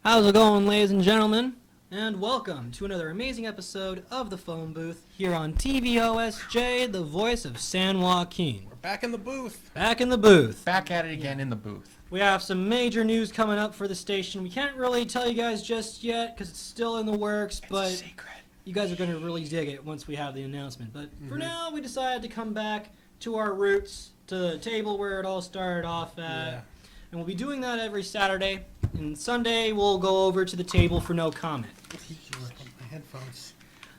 How's it going, ladies and gentlemen? And welcome to another amazing episode of the Phonebooth here on TVOSJ, the voice of San Joaquin. We're back in the booth. Back in the booth. Back at it again in the booth. We have some major news coming up for the station. We can't really tell you guys just yet because it's still in the works, but It's a secret. you guys are going to really dig it once we have the announcement. But for now, we decided to come back to our roots, to the table where it all started off at. Yeah. And we'll be doing that every Saturday. And Sunday, we'll go over to the table for no comment. My headphones.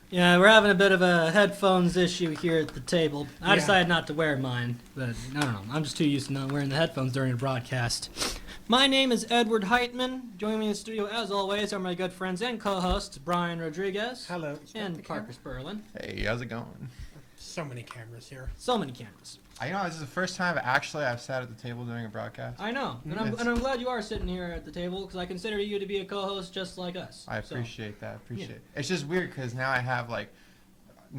Yeah, we're having a bit of a headphones issue here at the table. I decided not to wear mine, but I don't know. I'm just too used to not wearing the headphones during a broadcast. My name is Edward Heitman. Joining me in the studio, as always, are my good friends and co-hosts, Brian Rodriguez. Hello. And Parker Spurlin. Hey, how's it going? So many cameras here. So many cameras. I know this is the first time I've sat at the table doing a broadcast. I know. And I'm glad you are sitting here at the table because I consider you to be a co-host just like us. I appreciate that. It's just weird because now I have We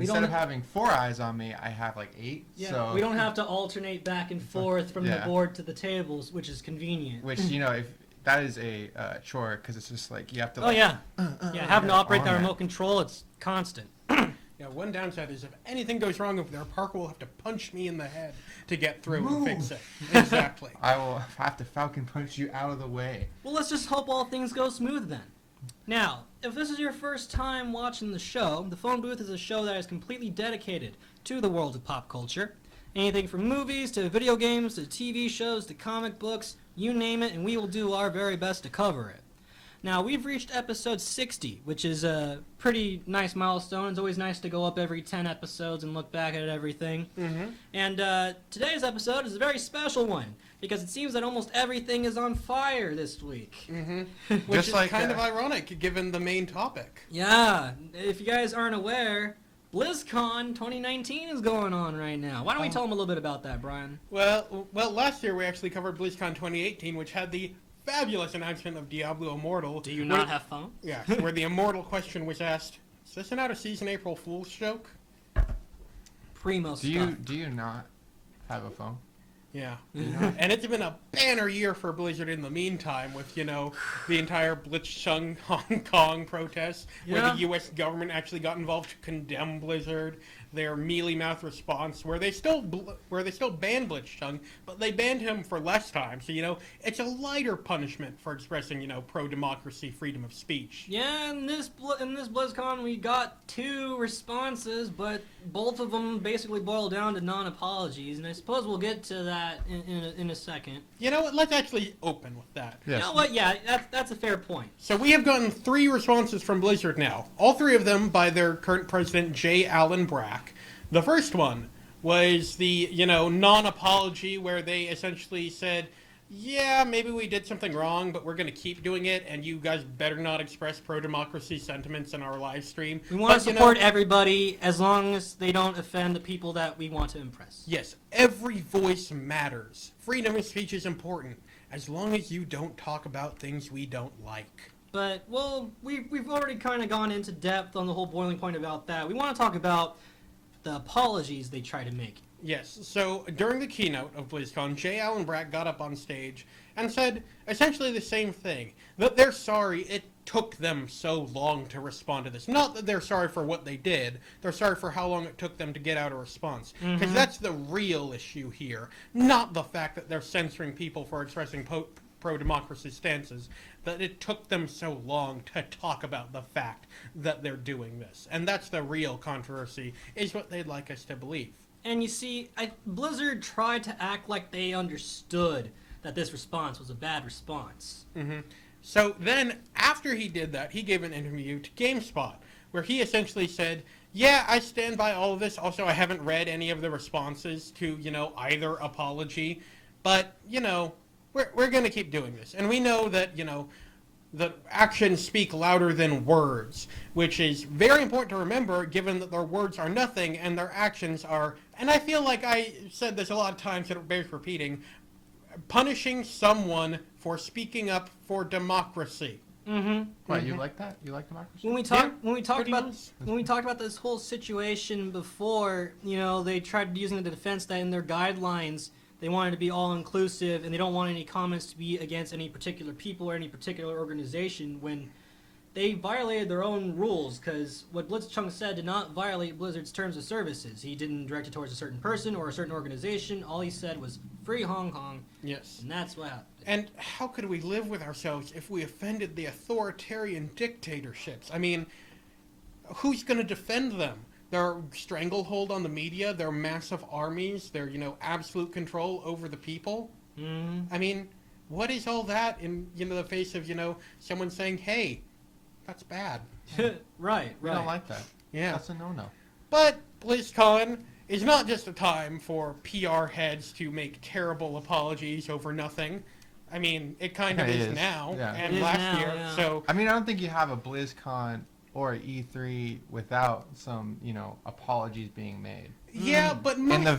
instead don't- of having 4 eyes on me, I have 8. Yeah, so we don't have to alternate back and forth from the board to the tables, which is convenient. Which if that is a chore because it's just you have to. Having to operate that remote control, it's constant. Yeah, one downside is if anything goes wrong over there, Parker will have to punch me in the head to get through and fix it. Exactly. I will have to Falcon punch you out of the way. Well, let's just hope all things go smooth then. Now, if this is your first time watching the show, the Phone Booth is a show that is completely dedicated to the world of pop culture. Anything from movies to video games to TV shows to comic books, you name it, and we will do our very best to cover it. Now, we've reached episode 60, which is a pretty nice milestone. It's always nice to go up every 10 episodes and look back at everything. Mm-hmm. And today's episode is a very special one, because it seems that almost everything is on fire this week. Mm-hmm. Which Just is kind of ironic, given the main topic. Yeah, if you guys aren't aware, BlizzCon 2019 is going on right now. Why don't we tell them a little bit about that, Brian? Well, last year we actually covered BlizzCon 2018, which had the fabulous announcement of Diablo Immortal. Do you not have phone? Yeah, where the Immortal question was asked, is this an out-of-season April Fool's joke? Primo Do you not have a phone? Yeah. And it's been a banner year for Blizzard in the meantime with, the entire Blitz Hong Kong protests where the U.S. government actually got involved to condemn Blizzard, their mealy-mouthed response where they still banned Blitzchung, but they banned him for less time. So, it's a lighter punishment for expressing, pro-democracy, freedom of speech. Yeah, in this BlizzCon we got 2 responses, but both of them basically boil down to non-apologies, and I suppose we'll get to that in a second. You know what? Let's actually open with that. Yes. You know what? Yeah, that's a fair point. So we have gotten 3 responses from Blizzard now. All 3 of them by their current president, J. Allen Brack. The first one was the, non-apology where they essentially said, yeah, maybe we did something wrong, but we're going to keep doing it, and you guys better not express pro-democracy sentiments in our live stream. We want to support everybody as long as they don't offend the people that we want to impress. Yes, every voice matters. Freedom of speech is important, as long as you don't talk about things we don't like. But, well, we've already kind of gone into depth on the whole boiling point about that. We want to talk about the apologies they try to make. Yes, so during the keynote of BlizzCon, J. Allen Brack got up on stage and said essentially the same thing. That they're sorry it took them so long to respond to this. Not that they're sorry for what they did, they're sorry for how long it took them to get out a response. Because that's the real issue here, not the fact that they're censoring people for expressing pro-democracy stances, that it took them so long to talk about the fact that they're doing this. And that's the real controversy, is what they'd like us to believe. And you see, Blizzard tried to act like they understood that this response was a bad response. Mm-hmm. So then, after he did that, he gave an interview to GameSpot, where he essentially said, yeah, I stand by all of this. Also, I haven't read any of the responses to, either apology. But, we're going to keep doing this. And we know that, that actions speak louder than words, which is very important to remember given that their words are nothing and their actions are, and I feel like I said this a lot of times and it bears repeating, punishing someone for speaking up for democracy. Mm-hmm. What, you like that? You like democracy? When we talked about this whole situation before, they tried using the defense that in their guidelines they wanted to be all-inclusive, and they don't want any comments to be against any particular people or any particular organization when they violated their own rules, because what Blitzchung said did not violate Blizzard's terms of services. He didn't direct it towards a certain person or a certain organization. All he said was, free Hong Kong, Yes. and that's what happened. And how could we live with ourselves if we offended the authoritarian dictatorships? I mean, who's going to defend them? Their stranglehold on the media, their massive armies, their, absolute control over the people? Mm-hmm. I mean, what is all that in, the face of, someone saying, hey, that's bad. Right. We don't like that. Yeah. That's a no-no. But BlizzCon is not just a time for PR heads to make terrible apologies over nothing. I mean, it kind of It is is. now, Yeah. and It is last now, year. yeah. So I mean, I don't think you have a BlizzCon or E3 without some, apologies being made. yeah, but most In the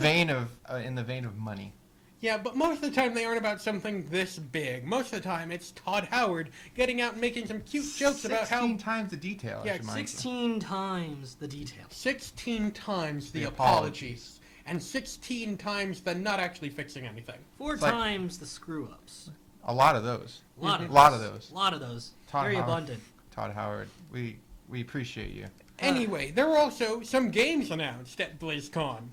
vein of money. yeah, but most of the time they aren't about something this big. Most of the time it's Todd Howard getting out and making some cute jokes about how 16 times the detail. Yeah, I should mind you. 16 times the details. 16 times the The apologies and 16 times the not actually fixing anything. 4 It's like- times the screw-ups. A lot of those. A lot Mhm. of A lot those. of those. A lot of those. Todd Very Howard. abundant. Todd Howard, we appreciate you. Anyway, there were also some games announced at BlizzCon.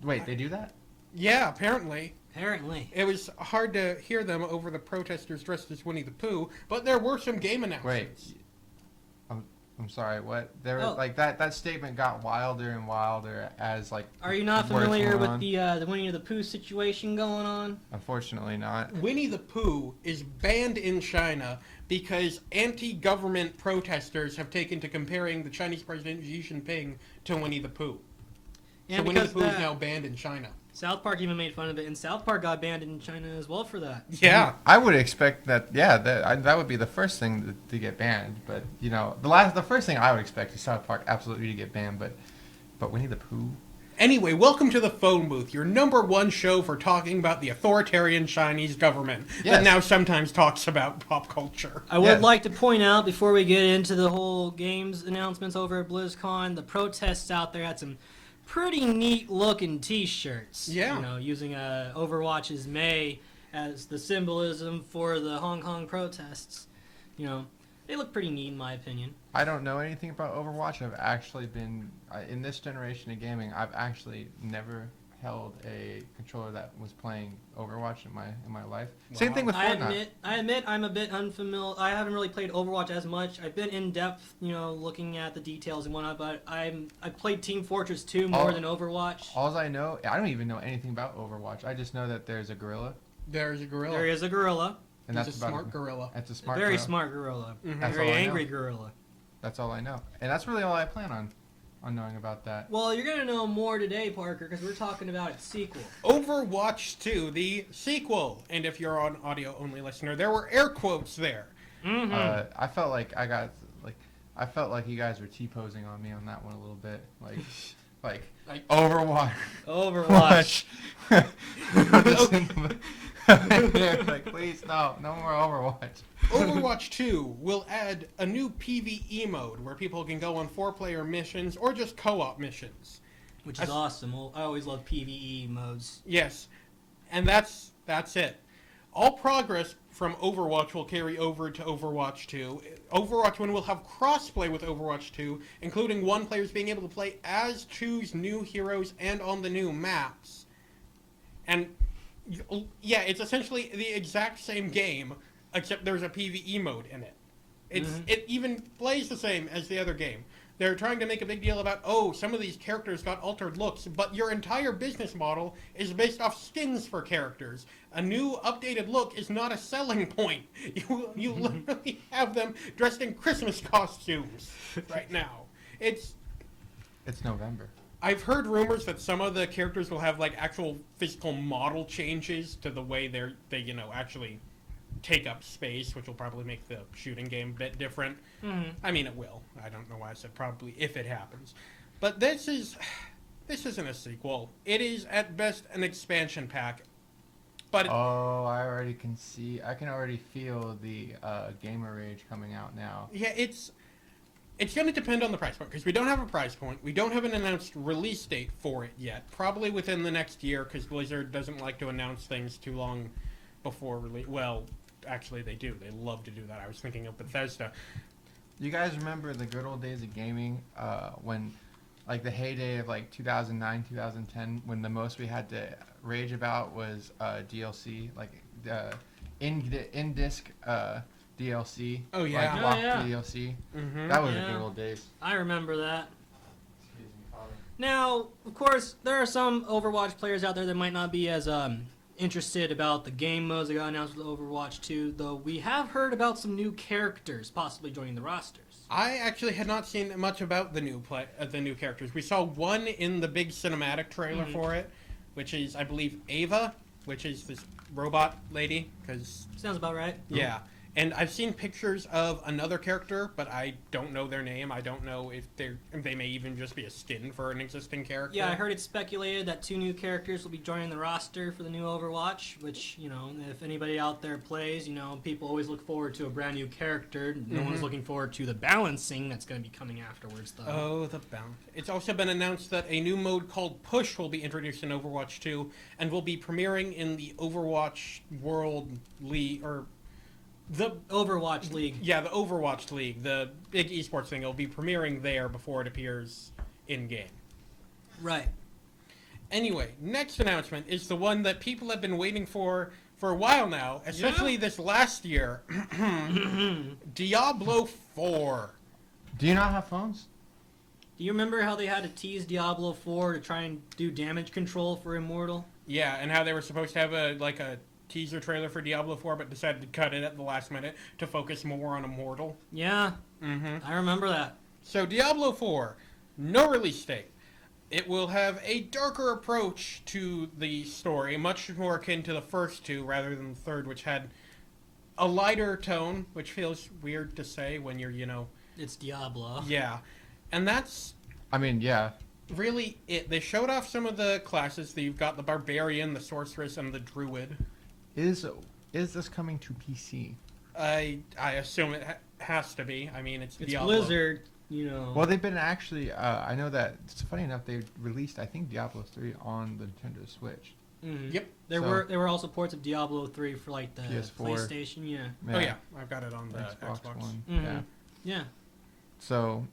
Wait, they do that? Yeah, apparently. Apparently. It was hard to hear them over the protesters dressed as Winnie the Pooh, but there were some game Wait, announcements. I'm sorry. What? There, Oh. like that statement got wilder and wilder as like. Are you not words familiar went with on. the Winnie the Pooh situation going on? Unfortunately, not. Winnie the Pooh is banned in China because anti-government protesters have taken to comparing the Chinese president Xi Jinping to Winnie the Pooh. And So Winnie the because Pooh is that, now banned in China. South Park even made fun of it, and South Park got banned in China as well for that. Yeah. I would expect that. Yeah, that would be the first thing to get banned. But the first thing I would expect is South Park absolutely to get banned. But Winnie the Pooh. Anyway, welcome to the Phone Booth, your #1 show for talking about the authoritarian Chinese government that Yes. now sometimes talks about pop culture. I would Yes. like to point out, before we get into the whole games announcements over at BlizzCon, the protests out there had some pretty neat looking t-shirts. Yeah. Using Overwatch's May as the symbolism for the Hong Kong protests. They look pretty neat in my opinion. I don't know anything about Overwatch. I've actually been in this generation of gaming. I've actually never held a controller that was playing Overwatch in my life. Same Wow. thing with I Fortnite. admit I'm a bit unfamiliar. I haven't really played Overwatch as much. I've been in depth, looking at the details and whatnot, but I played Team Fortress 2 more All- than Overwatch. All I know, I don't even know anything about Overwatch. I just know that there's a gorilla, There's a gorilla. There is a gorilla. and He's that's a about smart gorilla. That's a A smart, very gorilla. smart gorilla. Mhm. That's Very all I know. angry gorilla. That's all I know, and that's really all I plan on knowing about that. Well, you're going to know more today, Parker, because we're talking about its sequel. Overwatch 2, the sequel. And if you're an audio-only listener, there were air quotes there. Mm-hmm. I felt like I felt like you guys were T-posing on me on that one a little bit, like Like- Overwatch. Overwatch. Like, please, no more Overwatch. Overwatch 2 will add a new PvE mode where people can go on 4-player missions or just co-op missions. Which is awesome. Well, I always love PvE modes. Yes, and that's it. All progress from Overwatch will carry over to Overwatch 2. Overwatch 1 will have crossplay with Overwatch 2, including one players being able to play as, choose new heroes, and on the new maps. And yeah, it's essentially the exact same game, except there's a PvE mode in it. It even plays the same as the other game. They're trying to make a big deal about, some of these characters got altered looks, but your entire business model is based off skins for characters. A new, updated look is not a selling point. You literally have them dressed in Christmas costumes right now. It's November. I've heard rumors that some of the characters will have actual physical model changes to the way they actually take up space, which will probably make the shooting game a bit different. Mm-hmm. I mean, it will. I don't know why I said probably if it happens. But this isn't a sequel. It is at best an expansion pack. But I can already feel the gamer rage coming out now. yeah, It's going to depend on the price point, because we don't have a price point. We don't have an announced release date for it yet. Probably within the next year, because Blizzard doesn't like to announce things too long before release. Well, actually, they do. They love to do that. I was thinking of Bethesda. You guys remember the good old days of gaming when, like, the heyday of, like, 2009, 2010, when the most we had to rage about was DLC, like, in-disc DLC. Oh, yeah. Like, locked Oh, yeah. DLC. Mm-hmm. That was the Yeah. good old days. I remember that. Excuse me, Father. Now, of course, there are some Overwatch players out there that might not be as interested about the game modes that got announced with Overwatch 2, though we have heard about some new characters possibly joining the rosters. I actually had not seen much about the new characters. We saw one in the big cinematic trailer for it, which is, I believe, Ava, which is this robot lady. Because Sounds about right. yeah, and I've seen pictures of another character, but I don't know their name. I don't know if they may even just be a skin for an existing character. Yeah, I heard it speculated that 2 new characters will be joining the roster for the new Overwatch, which, you know, if anybody out there plays, you know, people always look forward to a brand new character. No one's looking forward to the balancing that's going to be coming afterwards, though. Oh, the balance. It's also been announced that a new mode called Push will be introduced in Overwatch 2 and will be premiering in the Overwatch World League, or the Overwatch League. yeah, the Overwatch League, the big esports thing. It'll be premiering there before it appears in game. Right. Anyway, next announcement is the one that people have been waiting for a while now, especially this last year. Diablo 4. Do you not have phones? Do you remember how they had to tease Diablo 4 to try and do damage control for Immortal? Yeah, and how they were supposed to have a teaser trailer for Diablo 4, but decided to cut it at the last minute to focus more on Immortal. Yeah, Mm-hmm. I remember that. So Diablo 4, no release date. It will have a darker approach to the story, much more akin to the first 2 rather than the third, which had a lighter tone, which feels weird to say when you're, It's Diablo. yeah. And that's I mean, yeah. really it. They showed off some of the classes. You've got the Barbarian, the Sorceress, and the Druid. Is this coming to PC? I assume it has to be. I mean, it's It's Diablo. Blizzard, you know. Well, they've been actually. I know that it's funny enough. They released, I think, Diablo 3 on the Nintendo Switch. Mhm. Yep. There So- were also ports of Diablo 3 for like the PS4. PlayStation. Yeah. Oh yeah, I've got it on the Xbox Xbox. One. Mhm. Yeah. Yeah. So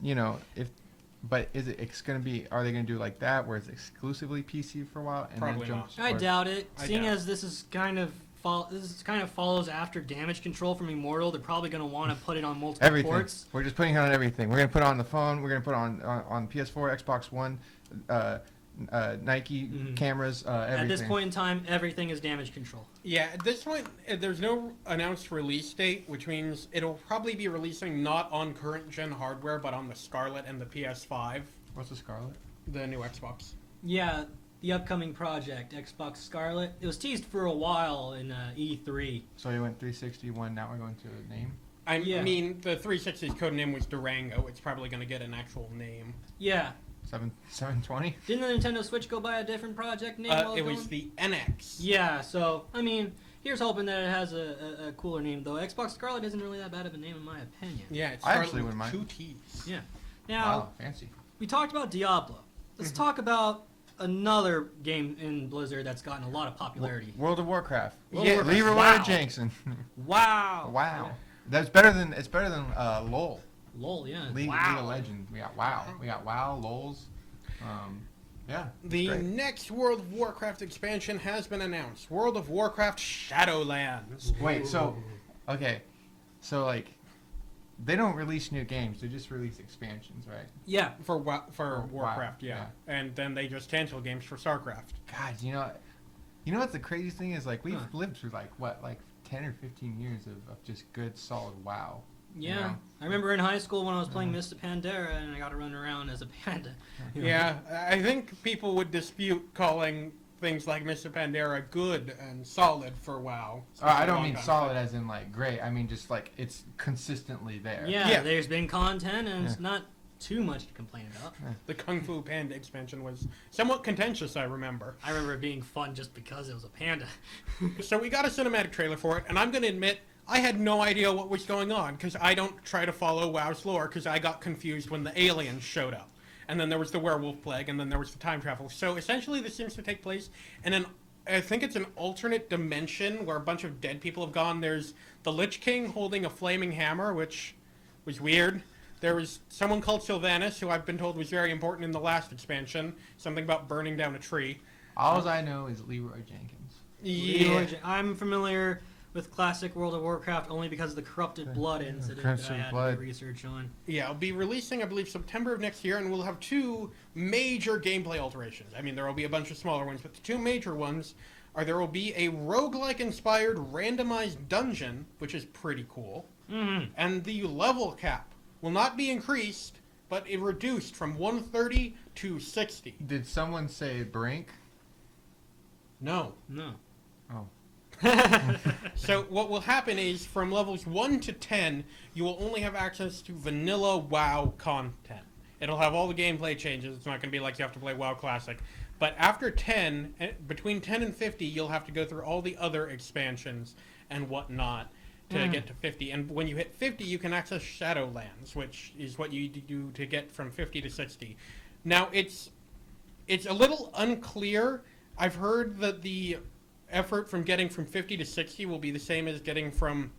but it's gonna be? Are they gonna do like that, where it's exclusively PC for a while and Probably then not. jumps? I doubt it. I Seeing doubt as this is kind of follows after damage control from Immortal, they're probably going to want to put it on multiple Everything. ports. We're just putting it on everything. We're gonna put it on the phone. We're gonna put it on PS4, Xbox One, Nike cameras. Everything. At this point in time, everything is damage control. Yeah, at this point, there's no announced release date, which means it'll probably be releasing not on current gen hardware, but on the Scarlet and the PS5, What's the Scarlet? the new Xbox. Yeah, the upcoming project, Xbox Scarlet. It was teased for a while in E3. So you went 361. Now we're going to a name. I Yeah. mean, the 360's code name was Durango. It's probably going to get an actual name. Yeah. 720. Didn't the Nintendo Switch go by a different project name? while It was going? the NX. Yeah, so, I mean, here's hoping that it has a cooler name, though. Xbox Scarlet isn't really that bad of a name, in my opinion. Yeah, it's I Scarlet actually with wouldn't mind. 2 T's. Yeah. Now, Wow, fancy. we talked about Diablo. Let's talk about another game in Blizzard that's gotten a lot of popularity. World of Warcraft. World of Warcraft. Leroy Wow. Jenkson. Wow. Wow. That's better than LOL. LOL, yeah. League Wow. of Legends. We got WoW. We got WoW, LOLs. Yeah. it's The great. next World of Warcraft expansion has been announced. World of Warcraft Shadowlands. Wait, so okay. So like they don't release new games, they just release expansions, right? Yeah. For WoW, Warcraft, yeah. And then they just cancel games for StarCraft. God, you know what the craziest thing is? Like we've lived through like 10 or 15 years of just good solid WoW. Yeah. You know? I remember in high school when I was playing Mr. Pandera and I got to run around as a panda. You know? Yeah, I think people would dispute calling things like Mr. Pandera good and solid for WoW. I don't mean solid as in like great. I mean just like it's consistently there. Yeah, Yeah. there's been content and it's Yeah. not too much to complain about. The Kung Fu Panda expansion was somewhat contentious, I remember. I remember it being fun just because it was a panda. So we got a cinematic trailer for it, and I'm going to admit, I had no idea what was going on because I don't try to follow WoW's lore because I got confused when the aliens showed up. And then there was the werewolf plague, and then there was the time travel. So essentially this seems to take place in I think it's an alternate dimension where a bunch of dead people have gone. There's the Lich King holding a flaming hammer, which was weird. There was someone called Sylvanas, who I've been told was very important in the last expansion. Something about burning down a tree. All I know is Leroy Jenkins. Yeah. I'm familiar with classic World of Warcraft only because of the Corrupted Blood incident that I Corrupted had to Blood. do research on. Yeah, I'll be releasing, I believe, September of next year, and we'll have 2 major gameplay alterations. I mean, there will be a bunch of smaller ones, but the 2 major ones are there will be a roguelike-inspired randomized dungeon, which is pretty cool, and the level cap will not be increased, but it reduced from 130 to 60. Did someone say Brink? No. No. Oh. So what will happen is from levels 1 to 10, you will only have access to vanilla WoW content. It'll have all the gameplay changes. It's not going to be like you have to play WoW Classic. But after 10, between 10 and 50, you'll have to go through all the other expansions and whatnot to get to 50. And when you hit 50, you can access Shadowlands, which is what you do to get from 50 to 60. Now, it's a little unclear. I've heard that the effort from getting from 50 to 60 will be the same as getting from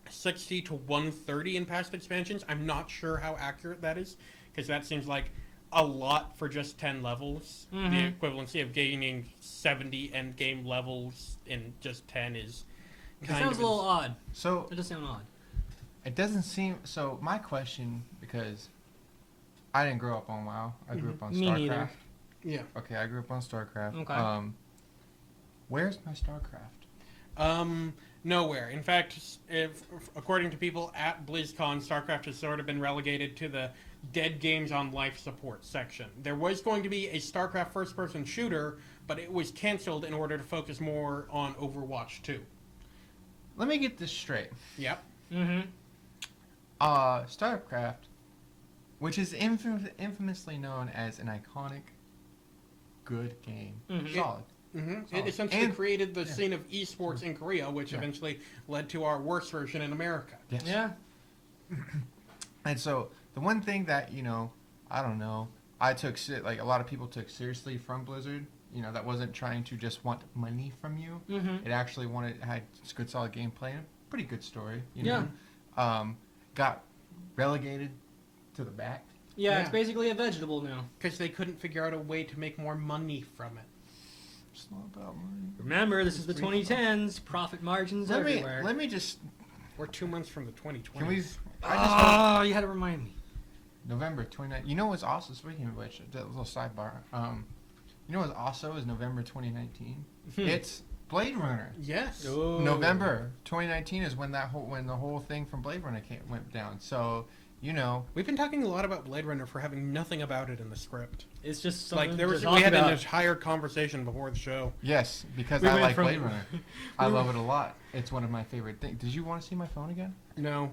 60 to 130 in past expansions. I'm not sure how accurate that is, because that seems like a lot for just 10 levels. The equivalency of gaining 70 endgame levels in just 10 is It kind sounds of a little odd. So It does sound odd. it doesn't seem. So my question, because I didn't grow up on WoW, I grew up on Me StarCraft. neither. Yeah. Okay, I grew up on StarCraft. Okay. Where's my StarCraft? Nowhere. In fact, according to people at BlizzCon, StarCraft has sort of been relegated to the dead games on life support section. There was going to be a StarCraft first-person shooter, but it was canceled in order to focus more on Overwatch 2. Let me get this straight. Yep. StarCraft, which is infamously known as an iconic, good game, solid. It essentially And- created the scene of esports in Korea, which Yeah. eventually led to our worst version in America. Yes. Yeah. And so the one thing that I don't know, I took like a lot of people took seriously from Blizzard. That wasn't trying to just want money from you. It actually had good solid gameplay and a pretty good story. Got relegated to the back. Yeah, it's basically a vegetable now. Because they couldn't figure out a way to make more money from it. It's not about money. Remember, this is the 2010s. Profit margins everywhere. Let me just. We're 2 months from the 2020s. Can we? You had to remind me. November 29th. You know what's also, speaking of which, a little sidebar. You know what's also is November 2019? It's Blade Runner. Yes. Oh. November 2019 is when the whole thing from Blade Runner went down. So, We've been talking a lot about Blade Runner for having nothing about it in the script. It's just something Like to we talk had about. an entire conversation before the show. yes, because We I went like from- Blade Runner. I love it a lot. It's one of my favorite things. Did you want to see my phone again? No,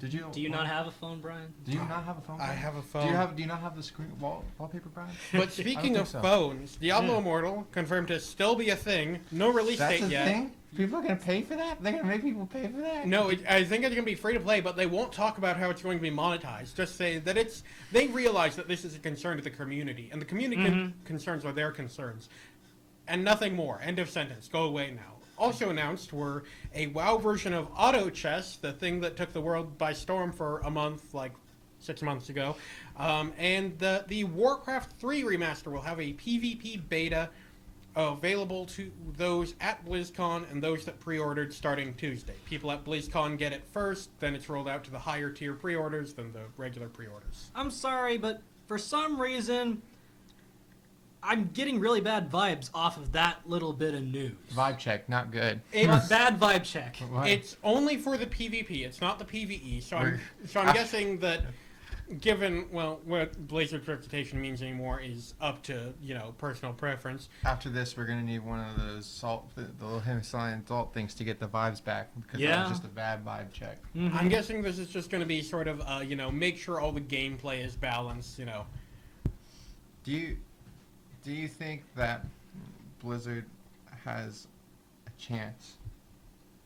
Did you? Do you not have a phone, Brian? Do you not have a phone? I Brian? have a phone. Do you not have the screen wallpaper, Brian? But speaking think of so. phones, Diablo Yeah. Immortal confirmed to still be a thing. No release That's date a yet. thing. People are gonna pay for that. They're gonna make people pay for that. No, I think it's going to be free to play, but they won't talk about how it's going to be monetized. Just say that they realize that this is a concern to the community, and the community concerns are their concerns. And nothing more. End of sentence. Go away now. Also announced were a WoW version of Auto Chess, the thing that took the world by storm for a month, like 6 months ago. And the Warcraft 3 remaster will have a PvP beta available to those at BlizzCon and those that pre-ordered starting Tuesday. People at BlizzCon get it first, then it's rolled out to the higher tier pre-orders than the regular pre-orders. I'm sorry, but for some reason, I'm getting really bad vibes off of that little bit of news. Vibe check, not good. Bad vibe check. What? It's only for the PvP, it's not the PvE, so I'm Ah. guessing that given, well, what Blizzard's reputation means anymore is up to, personal preference. After this, we're gonna need one of those the little Himalayan salt things to get the vibes back because that Yeah. was just a bad vibe check. I'm guessing this is just going to be sort of, make sure all the gameplay is balanced, Do you think that Blizzard has a chance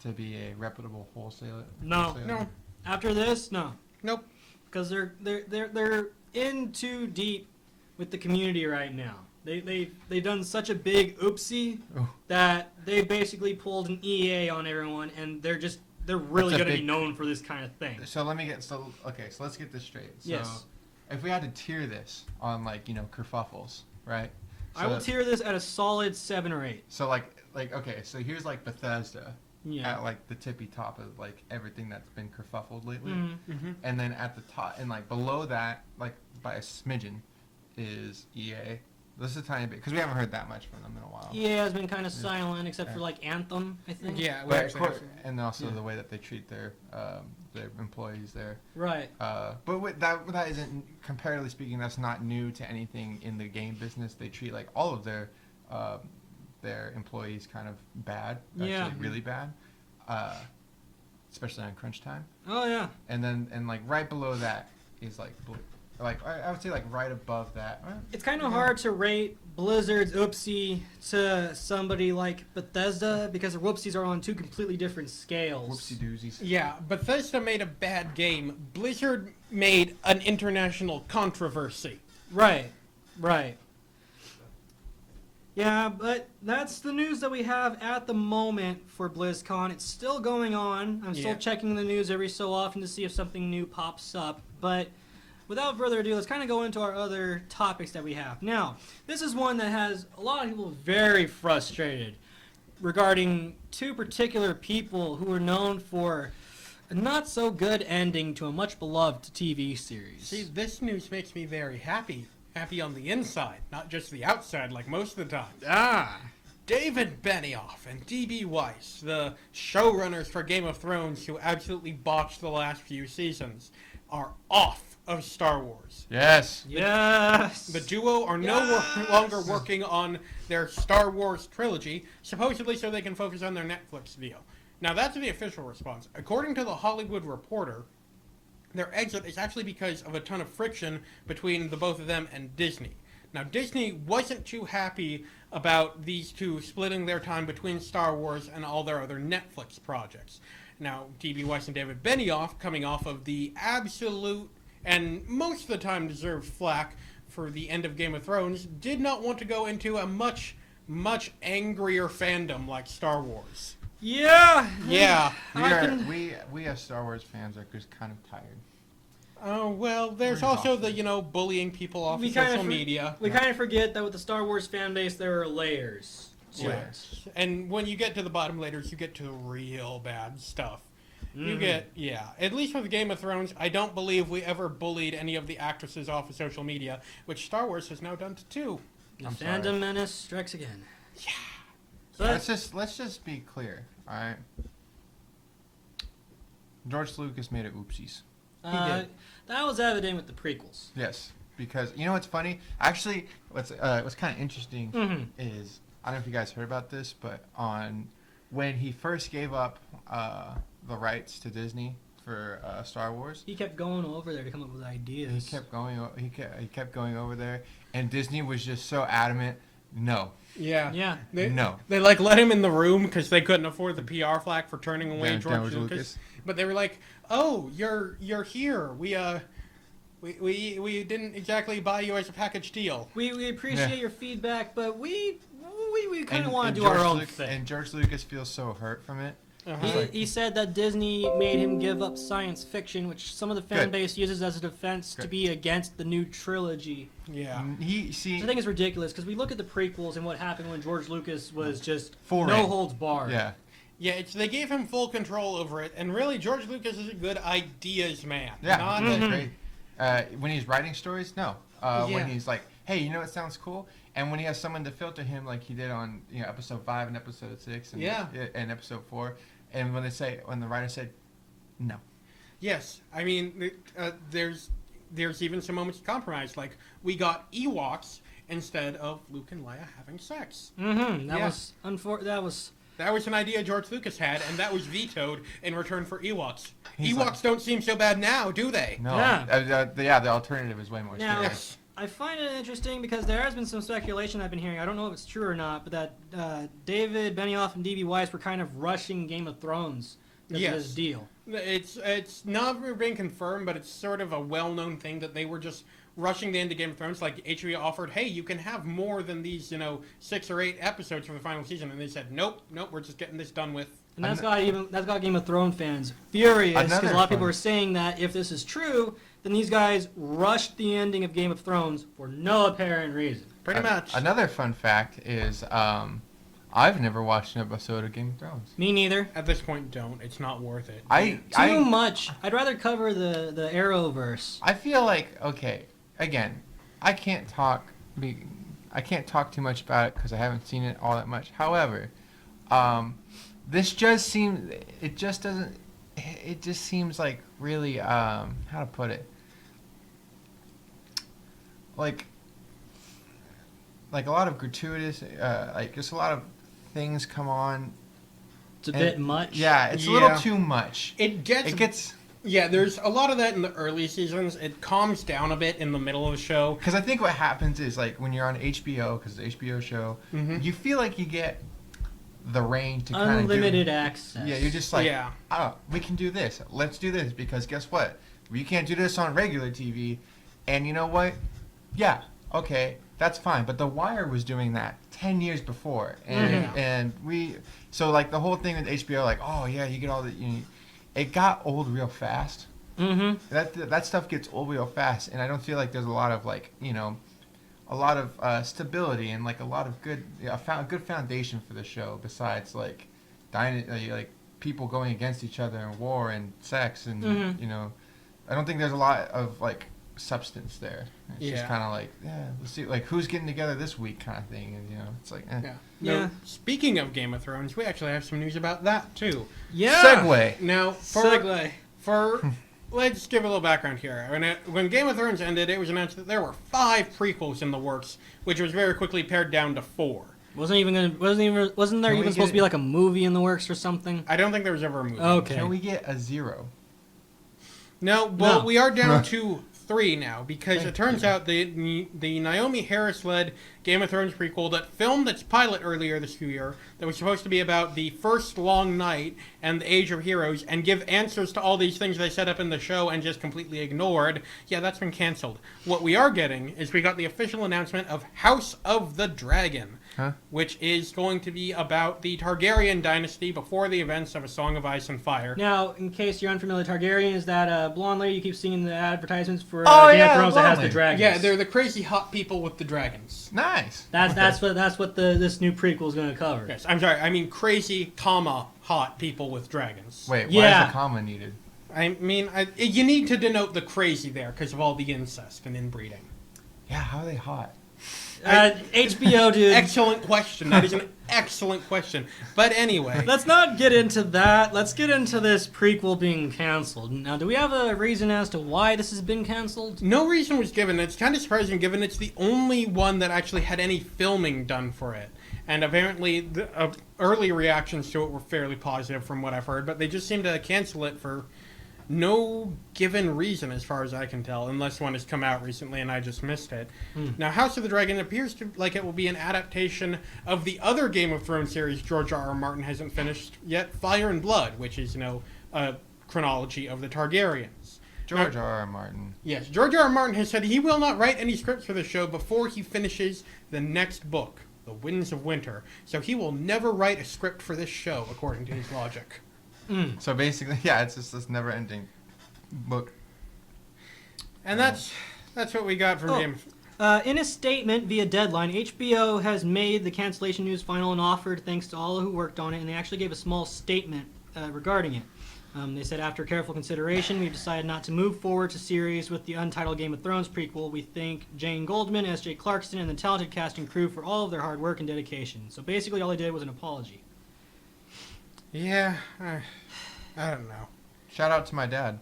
to be a reputable wholesaler? No. No. After this, no. Nope. Because they're in too deep with the community right now. They've done such a big oopsie Oh. that they basically pulled an EA on everyone, and they're really That's a going to be big- known for this kind of thing. So so let's get this straight. So Yes. if we had to tier this on kerfuffles, right? I will So- tier this at a solid 7 or 8. So okay, so here's Bethesda Yeah. at the tippy top of everything that's been kerfuffled lately, Mm-hmm. and then at the top and below that, by a smidgen, is EA. This is a tiny bit because we haven't heard that much from them in a while. EA has been kind of silent, except for Anthem, I think. Yeah, we But actually have some- and also Yeah. the way that they treat their employees there. Right. But that isn't, comparatively speaking, that's not new to anything in the game business. They treat all of their employees kind of bad, actually Yeah. really bad, especially on crunch time. Oh yeah. And then right below that is I would say right above that. It's kind of hard to rate Blizzard's oopsie to somebody like Bethesda because their whoopsies are on two completely different scales. Whoopsie doozies. Yeah, Bethesda made a bad game. Blizzard made an international controversy. Right. Yeah, but that's the news that we have at the moment for BlizzCon. It's still going on. I'm still Yeah. checking the news every so often to see if something new pops up. But without further ado, let's kind of go into our other topics that we have. Now, this is one that has a lot of people very frustrated regarding two particular people who are known for a not so good ending to a much beloved TV series. See, this news makes me very happy. Happy on the inside, not just the outside like most of the time. Ah. David Benioff and D.B. Weiss, the showrunners for Game of Thrones who absolutely botched the last few seasons, are off of Star Wars. Yes. Yes. The duo are no longer working on their Star Wars trilogy, supposedly so they can focus on their Netflix deal. Now, that's the official response. According to The Hollywood Reporter, their exit is actually because of a ton of friction between the both of them and Disney. Now, Disney wasn't too happy about these two splitting their time between Star Wars and all their other Netflix projects. Now, D.B. Weiss and David Benioff, coming off of the absolute and most of the time deserved flack for the end of Game of Thrones, did not want to go into a much, much angrier fandom like Star Wars. Yeah. Yeah. We as Star Wars fans are just kind of tired. Oh, well, there's We're also exhausted. the, bullying people off We of kinda social for- media. We kind of forget that with the Star Wars fan base, there are layers to Yeah. it. And when you get to the bottom layers, you get to the real bad stuff. You Mhm. get, at least with Game of Thrones, I don't believe we ever bullied any of the actresses off of social media, which Star Wars has now done to two. The I'm fandom sorry. menace strikes again. Yeah. But Let's just be clear, all right? George Lucas made it oopsies. that was evident with the prequels. Yes, because you know what's funny? Actually, what's kind of interesting Mhm. is I don't know if you guys heard about this, but when he first gave up the rights to Disney for Star Wars, He kept going over there to come up with ideas. he kept going. He kept going over there, and Disney was just so adamant. No, Yeah. Yeah. no. They let him in the room because they couldn't afford the PR flack for turning away Yeah, George Lucas. But they were like, "Oh, you're here. We didn't exactly buy you as a package deal." We appreciate Yeah. your feedback, but we kind of And- want and to do our George own Luc- thing. And George Lucas feels so hurt from it. Uh-huh. He said that Disney made him give up science fiction, which some of the fan Good. base uses as a defense to Good. be against the new trilogy. Yeah. He I think it's ridiculous because we look at the prequels and what happened when George Lucas was just Full no reign. holds barred. Yeah. Yeah, they gave him full control over it, and really, George Lucas is a good ideas man. Yeah, Not that's Mhm. great. When he's writing stories, no. Yeah. When he's like, hey, you know what sounds cool? And when he has someone to filter him, like he did on episode 5 and episode 6 and, Yeah. and episode 4, and when the writer said, no. Yes, I mean, there's even some moments of compromise, like we got Ewoks instead of Luke and Leia having sex. That Yeah. was that was That was an idea George Lucas had, and that was vetoed in return for Ewoks. He's Ewoks like- don't seem so bad now, do they? No. Yeah. The alternative is way more now. scary. Yes. I find it interesting because there has been some speculation I've been hearing. I don't know if it's true or not, but that David Benioff and D.B. Weiss were kind of rushing Game of Thrones into this deal. It's never been confirmed, but it's sort of a well-known thing that they were just rushing the end of Game of Thrones. Like HBO offered, hey, you can have more than these, 6 or 8 episodes for the final season, and they said, nope, we're just getting this done with. And that's got Game of Thrones fans furious because a lot of people are saying that if this is true, then these guys rushed the ending of Game of Thrones for no apparent reason. Pretty much. Another fun fact is I've never watched an episode of Game of Thrones. Me neither. At this point, don't. It's not worth it. Too much. I'd rather cover the Arrowverse. I feel like, okay, again, I can't talk too much about it because I haven't seen it all that much. However, this just seems, it just seems like really, how to put it, like a lot of gratuitous, like just a lot of things come on. It's a bit much. Yeah, it's a little too much. It gets. Yeah, there's a lot of that in the early seasons. It calms down a bit in the middle of the show. Because I think what happens is, like, when you're on HBO, because it's an HBO show, you feel like you get the reign to kind of unlimited access. Yeah, you're just like, oh, we can do this. Let's do this, because guess what? We can't do this on regular TV. And you know what? Yeah, okay, that's fine. But The Wire was doing that 10 years before. And so, like, the whole thing with HBO, like, oh, yeah, you get all the... It got old real fast. That stuff gets old real fast, and I don't feel like there's a lot of a lot of stability and like a lot of good, a good foundation for the show. Besides like people going against each other in war and sex and I don't think there's a lot of like substance there. It's just kind of like let's see like who's getting together this week kind of thing, and it's like No, speaking of Game of Thrones, we actually have some news about that too. Segue. Now, let's give a little background here. When Game of Thrones ended, it was announced that there were 5 prequels in the works, which was very quickly pared down to 4. Wasn't there even supposed to be like a movie in the works or something? I don't think there was ever a movie. Okay. Can we get a 0? No, we are down to 3 now, because it turns out the Naomi Harris-led Game of Thrones prequel that filmed its pilot earlier this year, that was supposed to be about the first long night and the Age of Heroes, and give answers to all these things they set up in the show and just completely ignored, that's been canceled. What we are getting is we got the official announcement of House of the Dragon, which is going to be about the Targaryen dynasty before the events of A Song of Ice and Fire. Now, in case you're unfamiliar, Targaryen is that blonde lady you keep seeing in the advertisements for Game of Thrones that has the dragons. Yeah, they're the crazy hot people with the dragons. Nice. That's what this new prequel is going to cover. Yes, I'm sorry. I mean crazy, hot people with dragons. Wait, why is a comma needed? I mean, you need to denote the crazy there because of all the incest and inbreeding. Yeah, how are they hot? HBO, dude. Excellent question. That is an excellent question. But anyway. Let's not get into that. Let's get into this prequel being canceled. Now, do we have a reason as to why this has been canceled? No reason was given. It's kind of surprising given it's the only one that actually had any filming done for it. And apparently the early reactions to it were fairly positive from what I've heard, but they just seem to cancel it for no given reason as far as I can tell, unless one has come out recently and I just missed it. Now, House of the Dragon appears to like it will be an adaptation of the other Game of Thrones series George R.R. Martin hasn't finished yet, Fire and Blood, which is, a chronology of the Targaryens. George R.R. Martin. Yes, George R.R. Martin has said he will not write any scripts for the show before he finishes the next book, The Winds of Winter. So he will never write a script for this show, according to his logic. So basically, it's just this never-ending book. And that's what we got from Game of... In a statement via Deadline, HBO has made the cancellation news final and offered thanks to all who worked on it, and they actually gave a small statement regarding it. They said, after careful consideration, we've decided not to move forward to series with the untitled Game of Thrones prequel. We thank Jane Goldman, S.J. Clarkston, and the talented cast and crew for all of their hard work and dedication. So basically all they did was an apology. Yeah, I don't know. Shout out to my dad.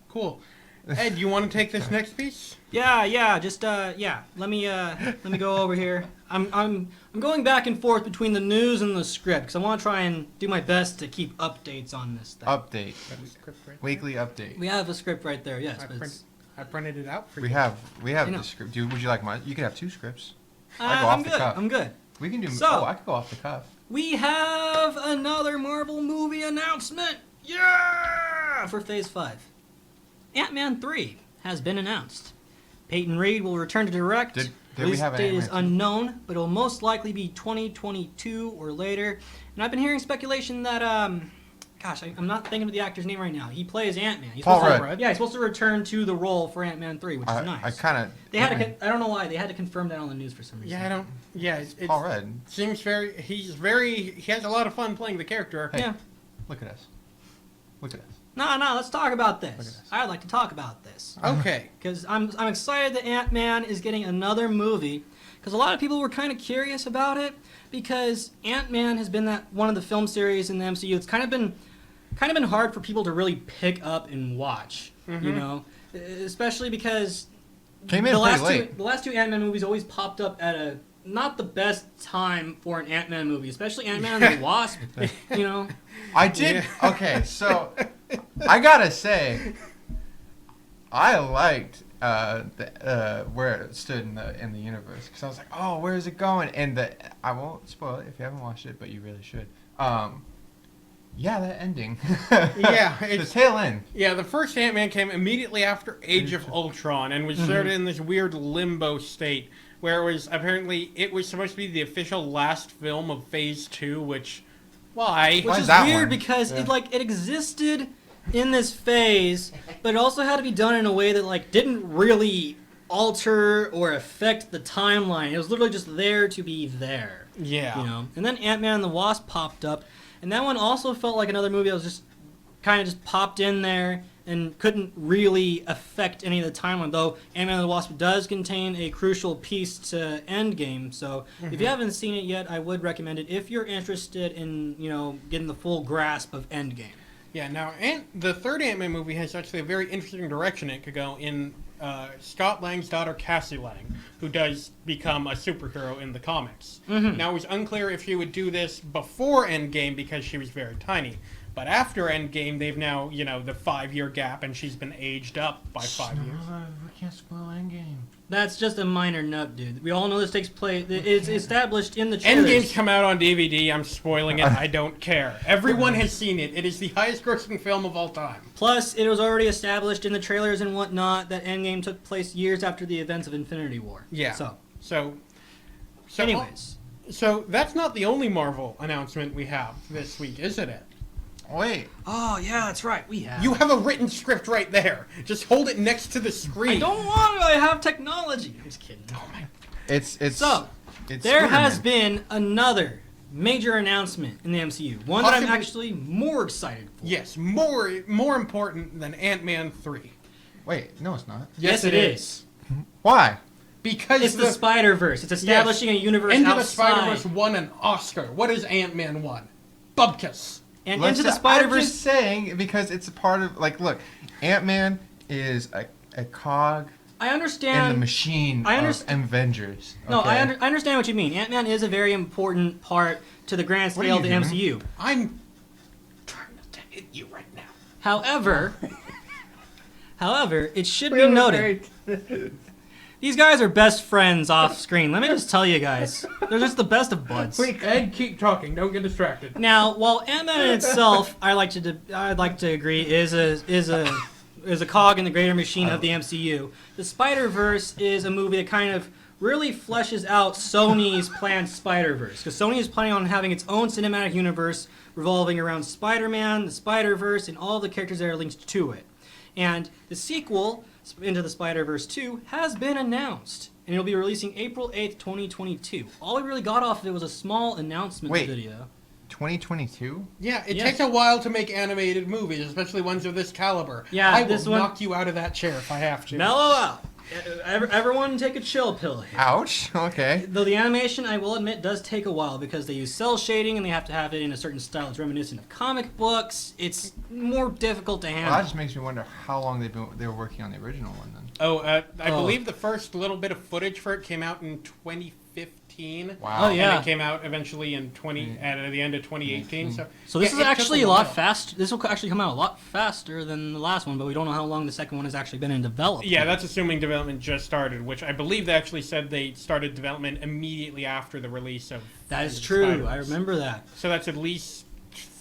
Cool. Ed, you want to take this next piece? Yeah. Just let me go over here. I'm going back and forth between the news and the script because I want to try and do my best to keep updates on this thing. Update. Weekly update. We have a script right there. Yes, but I printed it out for We you. have I know. the script. Dude, would you like mine? You could have 2 scripts. I go off I'm the good. cuff. I'm good. We can do. So- I could go off the cuff. We have another Marvel movie announcement. Yeah! For Phase 5. Ant-Man 3 has been announced. Peyton Reed will return to direct. Did we Release have an date is Ant-Man 2? unknown, but it will most likely be 2022 or later. And I've been hearing speculation that, gosh, I'm not thinking of the actor's name right now. He plays Ant-Man. He's Paul supposed to- Rudd. Yeah, he's supposed to return to the role for Ant-Man 3, which is nice. I kind of. They had to. I don't know why they had to confirm that on the news for some reason. Yeah, I don't. Yeah, it's Paul Rudd. seems very. He has a lot of fun playing the character. Hey. Yeah. Look at us. Look at us. No, let's talk about Look at this. this. I'd like to talk about this. Okay. Because I'm excited that Ant-Man is getting another movie. Because a lot of people were kind of curious about it. Because Ant-Man has been that one of the film series in the MCU. It's kind of been hard for people to really pick up and watch. You know, especially because Came in the pretty last late. the last two Ant-Man movies always popped up at a not the best time for an Ant-Man movie, especially Ant-Man and the Wasp. You know. I did. Yeah. Okay, so I gotta say, I liked where it stood in the universe because I was like, oh, where is it going? And I won't spoil it if you haven't watched it, but you really should. Yeah, that ending. Yeah, the it's- tail end. Yeah, the first Ant-Man came immediately after Age of Ultron and was sort of in this weird limbo state where it was supposed to be the official last film of Phase 2, which why? Which is is that weird one? because Yeah. it existed in this phase, but it also had to be done in a way that didn't really alter or affect the timeline. It was literally just there to be there. Yeah. You know. And then Ant-Man and the Wasp popped up, and that one also felt like another movie that was just kind of just popped in there and couldn't really affect any of the timeline. Though Ant-Man and the Wasp does contain a crucial piece to Endgame, so if you haven't seen it yet, I would recommend it if you're interested in getting the full grasp of Endgame. Yeah, now, the third Ant-Man movie has actually a very interesting direction it could go in Scott Lang's daughter, Cassie Lang, who does become a superhero in the comics. Now, it was unclear if she would do this before Endgame because she was very tiny. But after Endgame, they've now, the 5-year gap, and she's been aged up by 5 years. We can't spoil Endgame. That's just a minor nut, dude. We all know this takes place. It's established in the trailers. Endgame's come out on DVD. I'm spoiling it. I don't care. Everyone has seen it. It is the highest-grossing film of all time. Plus, it was already established in the trailers and whatnot that Endgame took place years after the events of Infinity War. Yeah. So anyways. So that's not the only Marvel announcement we have this week, isn't it? Wait. Oh, yeah, that's right. We have. You have a written script right there. Just hold it next to the I screen. don't want to. I have technology. I'm just kidding. Oh my. It's So, it's there has Spider-Man. been another major announcement in the MCU. One that I'm Possibly- actually more excited for. Yes, more important than Ant-Man 3. Wait, no, it's not. Yes, it is. Why? Because It's the Spider-Verse. It's establishing a universe Into the outside. Spider-Verse won an Oscar. What does Ant-Man won? Bubkus. And Let's Into the I'm Spider-Verse. just saying because it's a part of look, Ant-Man is a cog I in the understand. machine I of understand- Avengers. No, okay? I understand what you mean. Ant-Man is a very important part to the grand What are scale of the you MCU. I'm trying to hit you right now. However, it should be noted. These guys are best friends off screen. Let me just tell you guys, they're just the best of buds. Ed, keep talking. Don't get distracted. Now, while Ant-Man in itself, I'd like to agree, is a cog in the greater machine of the MCU. The Spider-Verse is a movie that kind of really fleshes out Sony's planned Spider-Verse, because Sony is planning on having its own cinematic universe revolving around Spider-Man, the Spider-Verse, and all the characters that are linked to it. And the sequel, Into the Spider-Verse 2, has been announced, and it'll be releasing April 8th, 2022. All we really got off of it was a small announcement Wait. video. 2022? Yeah, it Yes. takes a while to make animated movies, especially ones of this caliber. Yeah, I will this one- knock you out of that chair if I have to. Mellow out. Everyone take a chill pill here. Ouch. Okay. Though the animation, I will admit, does take a while because they use cell shading and they have to have it in a certain style that's reminiscent of comic books. It's more difficult to Well, handle. that just makes me wonder how long they were working on the original one then. I Oh. believe the first little bit of footage for it came out in 2015. Wow. Oh, yeah. And it came out eventually in at the end of 2018. So this yeah, is it took actually a a lot while. faster. This will actually come out a lot faster than the last one, but we don't know how long the second one has actually been in development. Yeah, that's assuming development just started, which I believe they actually said they started development immediately after the release of. That is the true. Spider-Verse. I remember that. So that's at least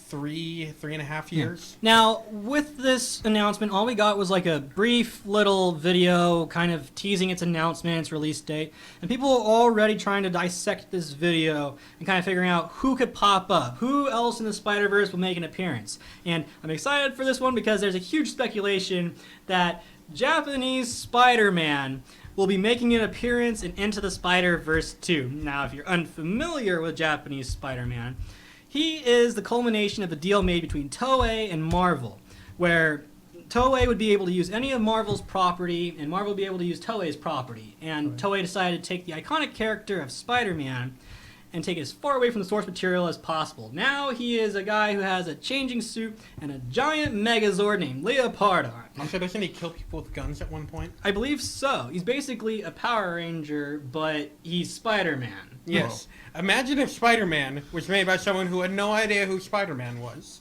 three and a half years. Now, with this announcement, all we got was like a brief little video kind of teasing its announcement, its release date, and people were already trying to dissect this video and kind of figuring out who could pop up, who else in the Spider-Verse will make an appearance. And I'm excited for this one because there's a huge speculation that Japanese Spider-Man will be making an appearance in Into the Spider-Verse 2. Now, if you're unfamiliar with Japanese Spider-Man, he is the culmination of a deal made between Toei and Marvel, where Toei would be able to use any of Marvel's property, and Marvel would be able to use Toei's property. And Toei decided to take the iconic character of Spider-Man and take it as far away from the source material as possible. Now he is a guy who has a changing suit and a giant Megazord named Leopardon. Also, doesn't he kill people with guns at one point? I believe so. He's basically a Power Ranger, but he's Spider-Man. Yes. Imagine if Spider-Man was made by someone who had no idea who Spider-Man was.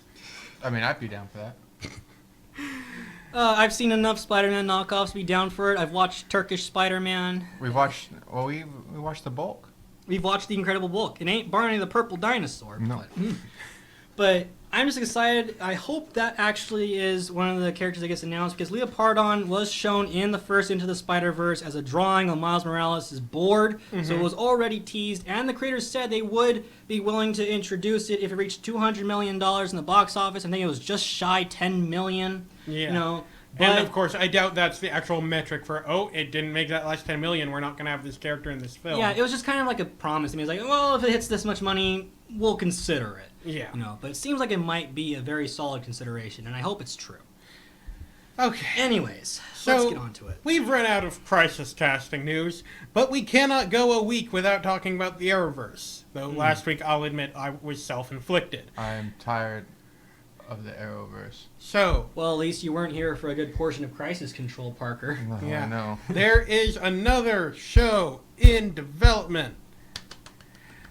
I mean, I'd be down for that. I've seen enough Spider-Man knockoffs to be down for it. I've watched Turkish Spider-Man. We watched the bulk. We've watched The Incredible Hulk. It ain't Barney the Purple Dinosaur. No. But I'm just excited. I hope that actually is one of the characters that gets announced because Leopardon was shown in the first Into the Spider-Verse as a drawing on Miles Morales' board. So it was already teased. And the creators said they would be willing to introduce it if it reached $200 million in the box office. I think it was just shy $10 million. Yeah. You know, And but- of course, I doubt that's the actual metric for, it didn't make that last 10 million, we're not going to have this character in this film. Yeah, it was just kind of like a promise to me. It's like, well, if it hits this much money, we'll consider it. Yeah. You know, but it seems like it might be a very solid consideration, and I hope it's true. Okay. Anyways, So, let's get on to it. We've run out of crisis casting news, but we cannot go a week without talking about the Arrowverse. Though last week, I'll admit, I was self-inflicted. I'm tired of the Arrowverse. So, Well, at least you weren't here for a good portion of Crisis Control, Parker. No, Yeah. I know. there is another show in development.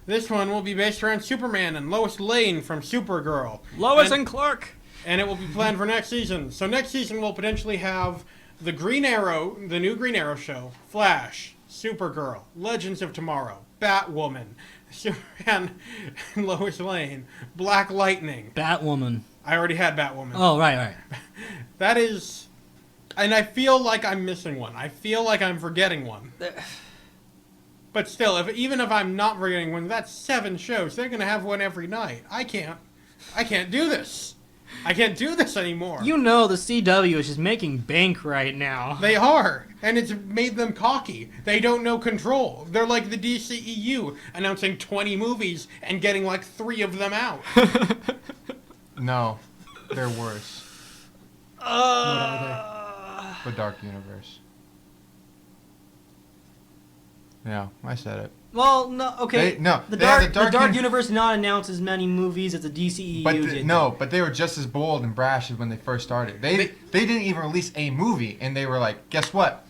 This one will be based around Superman and Lois Lane from Supergirl. Lois and Clark! And it will be planned for next season. So next season we'll potentially have the Green Arrow, the new Green Arrow show, Flash, Supergirl, Legends of Tomorrow, Batwoman, Superman and Lois Lane, Black Lightning. Batwoman. I already had Batwoman. Oh, right. That is... And I feel like I'm missing one. I feel like I'm forgetting one. But still, even if I'm not forgetting one, that's 7 shows. They're going to have one every night. I can't do this. I can't do this anymore. You know the CW is just making bank right now. They are, and it's made them cocky. They don't know control. They're like the DCEU, announcing 20 movies and getting like 3 of them out. No, they're worse. What are The Dark Universe. Yeah, I said it. Well, no, okay. They have the the Dark Dark Universe did not announce as many movies as the DCEU But did. but they were just as bold and brash as when they first started. They didn't even release a movie, and they were like, "Guess what?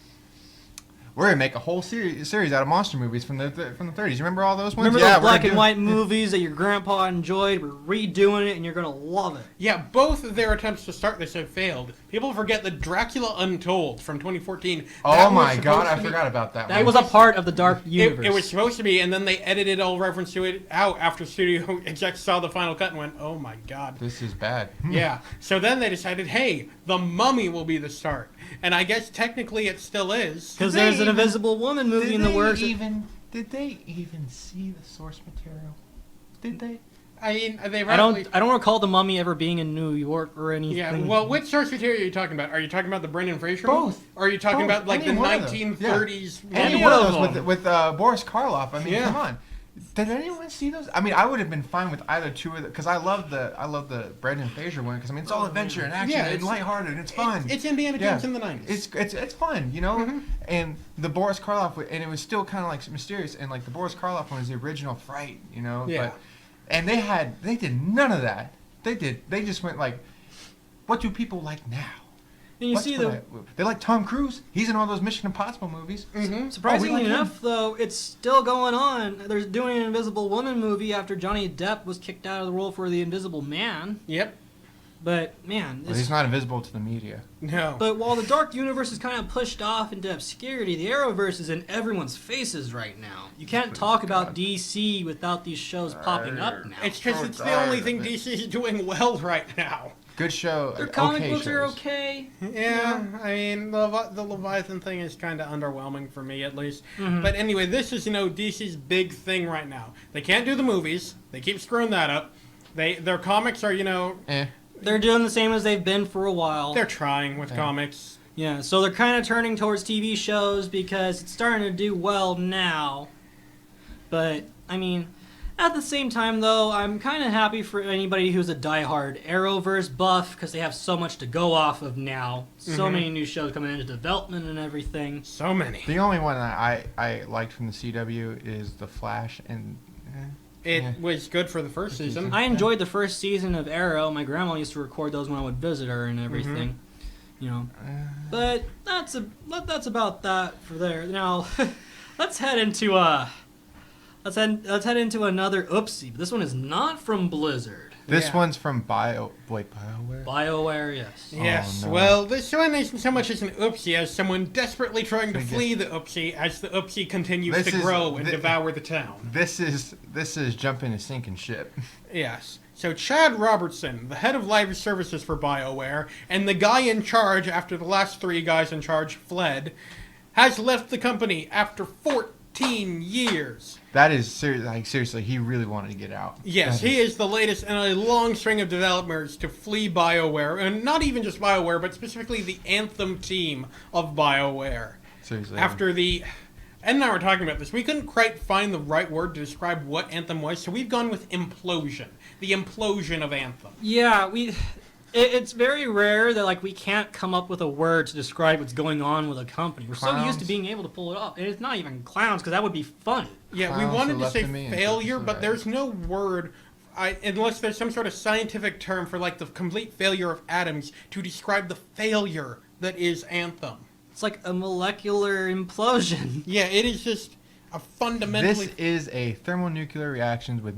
We're gonna make a whole series out of monster movies from the 30s. You remember all those ones? Remember Yeah, those we're black gonna and do- white movies that your grandpa enjoyed? We're redoing it, and you're gonna love it. Yeah, both of their attempts to start this have failed. People forget that Dracula Untold from 2014. Oh that my was God, supposed I to be- forgot about that. That one. was a part of the Dark Universe. It was supposed to be, and then they edited all reference to it out after studio execs saw the final cut and went, "Oh my God." This is bad. Yeah. So then they decided, hey, The Mummy will be the start. And I guess technically it still is. Because Did there's they an even- Invisible Woman movie in the works. Did they even see the source material? Did they? I mean, they I probably... don't recall the Mummy ever being in New York or anything. Yeah, well, which source material are you talking about? Are you talking about the Brendan Fraser Both. one? Or are you talking Both. about, like, the Any one of those. 1930s... Any Any one one of of those them. with Boris Karloff. I mean, Yeah. come on. Did anyone see those? I mean, I would have been fine with either two of them because I love the Brendan Fraser one because I mean it's all adventure and action Yeah, and it's- lighthearted and it's fun. It's Indiana Yeah. Jones in the 90s. It's fun, you know. And the Boris Karloff and it was still kind of like mysterious and like the Boris Karloff one is the original Fright, you know. Yeah. But, and they did none of that. They just went like, what do people like now? And you What? see They like Tom Cruise. He's in all those Mission Impossible movies. surprisingly like him. enough, though, it's still going on. They're doing an Invisible Woman movie after Johnny Depp was kicked out of the role for the Invisible Man. Yep. But man, Well, he's not invisible to the media. No. but while the Dark Universe is kind of pushed off into obscurity, the Arrowverse is in everyone's faces right now. You can't talk about DC without these shows popping up now. It's because it's the only thing DC is doing well right now. Good show. Their comic okay books are shows. okay. Yeah, I mean, the Leviathan thing is kind of underwhelming for me, at least. Mhm. But anyway, this is, DC's big thing right now. They can't do the movies. They keep screwing that up. Their comics are, Eh. They're doing the same as they've been for a while. they're trying with comics. Yeah, so they're kind of turning towards TV shows because it's starting to do well now. But, I mean, at the same time, though, I'm kind of happy for anybody who's a diehard Arrowverse buff because they have so much to go off of now. So many new shows coming into development and everything. So many. The only one that I liked from the CW is The Flash, and It Yeah. was good for the first season. I enjoyed the first season of Arrow. My grandma used to record those when I would visit her and everything. But that's about that for there. Now, let's head into let's head into another oopsie. This one is not from Blizzard. this Yeah. one's from BioWare. BioWare, yes. Yes. Oh, no. Well, this one isn't so much as an oopsie as someone desperately trying to flee the oopsie as the oopsie continues This to is- grow and thi- devour the town. This is jumping a sinking ship. Yes. So Chad Robertson, the head of live services for BioWare, and the guy in charge after the last 3 guys in charge fled, has left the company after 14 years. That is seriously, he really wanted to get out. Yes, That he is the latest in a long string of developers to flee BioWare, and not even just BioWare, but specifically the Anthem team of BioWare. seriously. After the... Ed and I were talking about this. We couldn't quite find the right word to describe what Anthem was, so we've gone with implosion. The implosion of Anthem. Yeah, it's very rare that we can't come up with a word to describe what's going on with a company. We're so used Clowns. to being able to pull it off, and it's not even clowns because that would be funny. Yeah, we Clowns wanted who to left say to me and failure, took us but away. there's no word, unless there's some sort of scientific term for the complete failure of atoms to describe the failure that is Anthem. It's like a molecular implosion. Yeah, it is just a fundamentally... This is a thermonuclear reaction with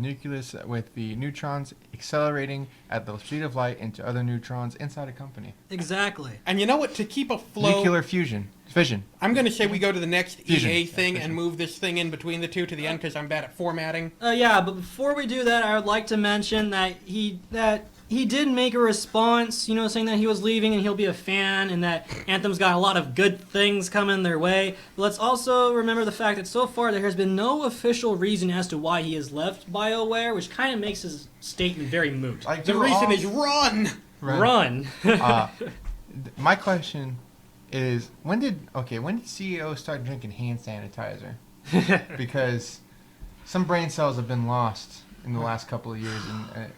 the neutrons accelerating at the speed of light into other neutrons inside a company. Exactly. And you know what? To keep a flow... Nuclear fission. I'm going to say we go to the next Fusion. EA thing Fusion. and move this thing in between the two to the end because I'm bad at formatting. Yeah, but before we do that, I would like to mention that he did make a response, saying that he was leaving and he'll be a fan and that Anthem's got a lot of good things coming their way. But let's also remember the fact that so far there has been no official reason as to why he has left BioWare, which kind of makes his statement very moot. Like, The do reason all- is run! Run. My question is, when did CEOs start drinking hand sanitizer? Because some brain cells have been lost in the last couple of years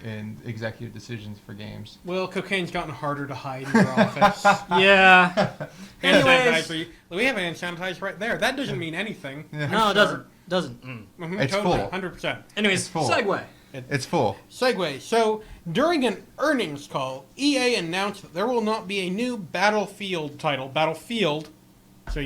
in executive decisions for games. Well, cocaine's gotten harder to hide in your office. Yeah. Hand Anyways. sanitizer. We have hand sanitizer right there. That doesn't mean anything. Yeah. No, it doesn't. Doesn't. It's totally, full. 100%. Anyways, It's full. segue. It's full. Segue. So, during an earnings call, EA announced that there will not be a new Battlefield title, Battlefield, so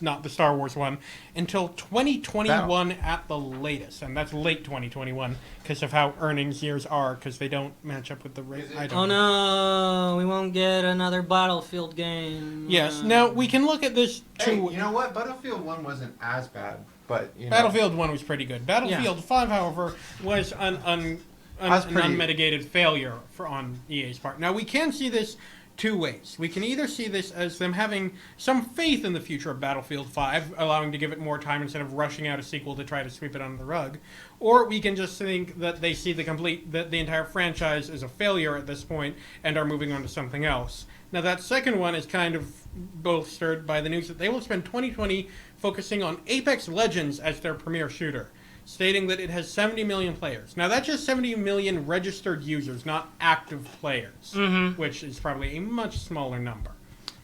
not the Star Wars one, until 2021 at the latest. And that's late 2021 because of how earnings years are, because they don't match up with the rate. I don't Oh know. no, we won't get another Battlefield game. Yes. Now, we can look at this Hey, too. you know what? Battlefield 1 wasn't as bad, but Battlefield 1 was pretty good. Battlefield 5, however, was an unmitigated failure on EA's part. Now, we can see this 2 ways. We can either see this as them having some faith in the future of Battlefield 5, allowing to give it more time instead of rushing out a sequel to try to sweep it under the rug, or we can just think that they see the entire franchise as a failure at this point and are moving on to something else. Now, that second one is kind of bolstered by the news that they will spend 2020 focusing on Apex Legends as their premier shooter, stating that it has 70 million players. Now, that's just 70 million registered users, not active players, which is probably a much smaller number.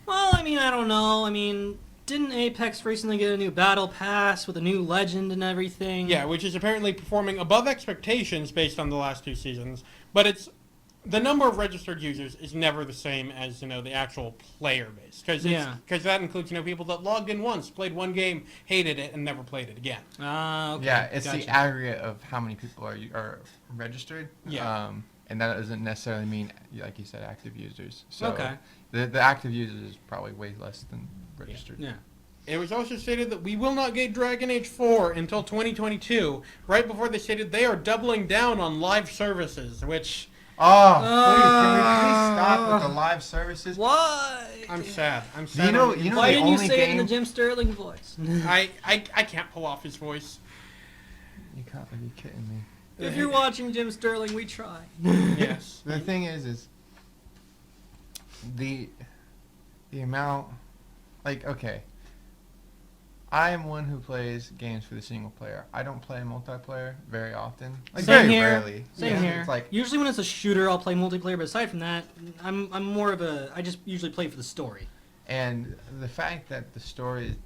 Well, I don't know. Didn't Apex recently get a new battle pass with a new legend and everything? Yeah, which is apparently performing above expectations based on the last 2 seasons, but it's the number of registered users is never the same as the actual player base, because that includes people that logged in once, played one game, hated it, and never played it again. Okay. Yeah, it's Gotcha. the aggregate of how many people are registered. Yeah. And that doesn't necessarily mean, like you said, active users. So Okay. the active users is probably way less than registered. Yeah. It was also stated that we will not get Dragon Age 4 until 2022, right before they stated they are doubling down on live services, which Oh, please, can we please stop with the live services? Why? I'm sad. I'm You sad. know Why the didn't you only say it in the game. Jim Sterling voice? I can't pull off his voice. You can't be kidding me. If you're watching Jim Sterling, we try. Yes. The thing is the amount, like, okay, I am one who plays games for the single player. I don't play multiplayer very often. Like, Same very here. rarely. Same Yeah, here. It's like, Usually when it's a shooter, I'll play multiplayer. But aside from that, I'm more of a. I just usually play for the story. and the fact that the story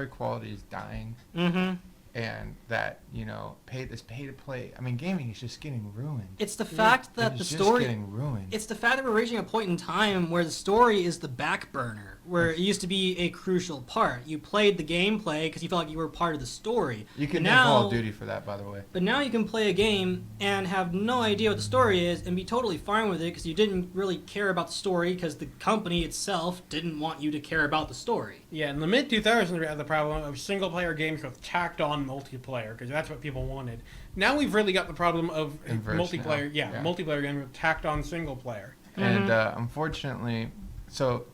quality is dying, Mm-hmm. and that pay to play. I mean, gaming is just getting ruined. It's the fact that the It's just story. getting ruined. It's the fact that we're reaching a point in time where the story is the back burner, where it used to be a crucial part. You played the gameplay because you felt like you were part of the story. You can But name Call now, of Duty for that, by the way. But now you can play a game and have no idea what the story is and be totally fine with it because you didn't really care about the story because the company itself didn't want you to care about the story. Yeah, in the mid-2000s, we had the problem of single-player games with tacked-on multiplayer, because that's what people wanted. Now we've really got the problem of Inverse multiplayer, now. yeah, Yeah. multiplayer games with tacked-on single-player. And unfortunately, so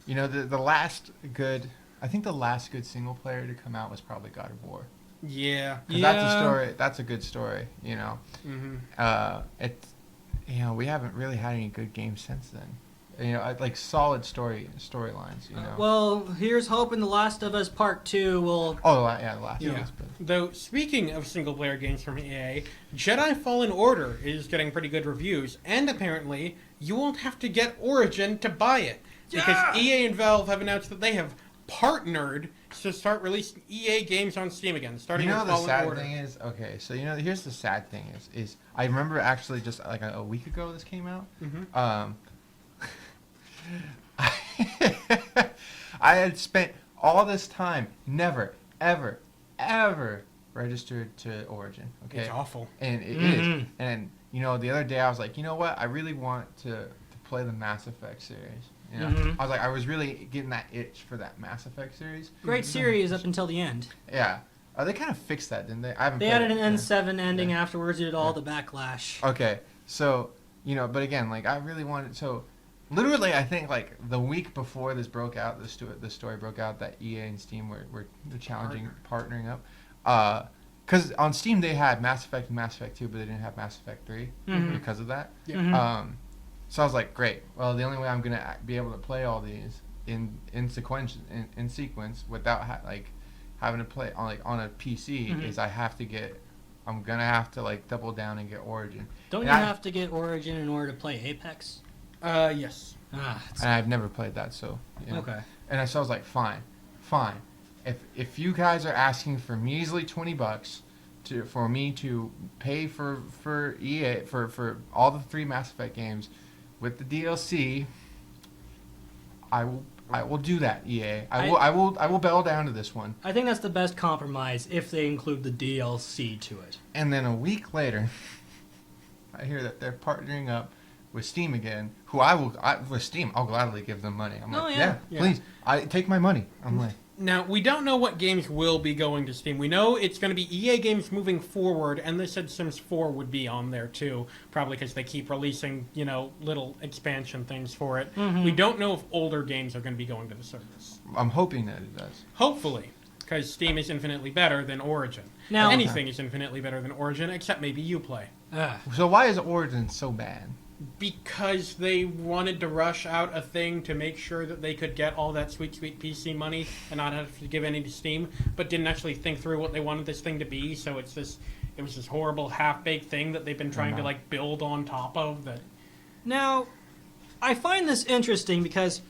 the last good, I think the last good single player to come out was probably God of War. Yeah. 'Cause that's a story. That's a good story. Mm-hmm. It's we haven't really had any good games since then. Like solid storylines. Well, here's hoping The Last of Us Part 2 will... Oh, the last Yeah. one. But Though, speaking of single-player games from EA, Jedi Fallen Order is getting pretty good reviews, and apparently, you won't have to get Origin to buy it. Because Yeah! EA and Valve have announced that they have partnered to start releasing EA games on Steam again, starting with the Fallen sad Order. thing is, okay, so here's the sad thing is I remember actually just like a week ago this came out. Mm-hmm. I had spent all this time never, ever, ever registered to Origin. Okay, It's awful. and it Mhm. is. And the other day I was like, you know what? I really want to play the Mass Effect series. Mhm. I was like, I was really getting that itch for that Mass Effect series. Great series up until the end. Yeah. They kind of fixed that, didn't they? I haven't. They played added it. an N7 ending Yeah. afterwards due to all the backlash. Okay, so but again, like I really wanted. So literally, I think like the week before this broke out, the story broke out that EA and Steam were partnering up. Because on Steam they had Mass Effect and Mass Effect 2, but they didn't have Mass Effect 3 Mhm. because of that. Yeah. Mhm. So I was like, great. Well, the only way I'm gonna be able to play all these in sequence without having to play on a PC Mhm. is I'm gonna have to like double down and get Origin. Don't And you I- have to get Origin in order to play Apex? Yes. And I've never played that, so Okay. And so I was like, fine. If you guys are asking for measly $20 for me to pay for EA for all the 3 Mass Effect games with the DLC, I will do that, EA. I will bow down to this one. I think that's the best compromise if they include the DLC to it. And then a week later, I hear that they're partnering up with Steam again. With Steam, I'll gladly give them money. I'm Oh, like, yeah. Yeah. please, take my money. I'm like, Now, we don't know what games will be going to Steam. We know it's going to be EA games moving forward, and they said Sims 4 would be on there too, probably because they keep releasing, little expansion things for it. Mhm. We don't know if older games are going to be going to the service. I'm hoping that it does. Hopefully, because Steam is infinitely better than Origin. Now- Anything is infinitely better than Origin, except maybe Uplay. So why is Origin so bad? Because they wanted to rush out a thing to make sure that they could get all that sweet, sweet PC money and not have to give any to Steam, but didn't actually think through what they wanted this thing to be. So it was this horrible half-baked thing that they've been trying to build on top of. That Now, I find this interesting because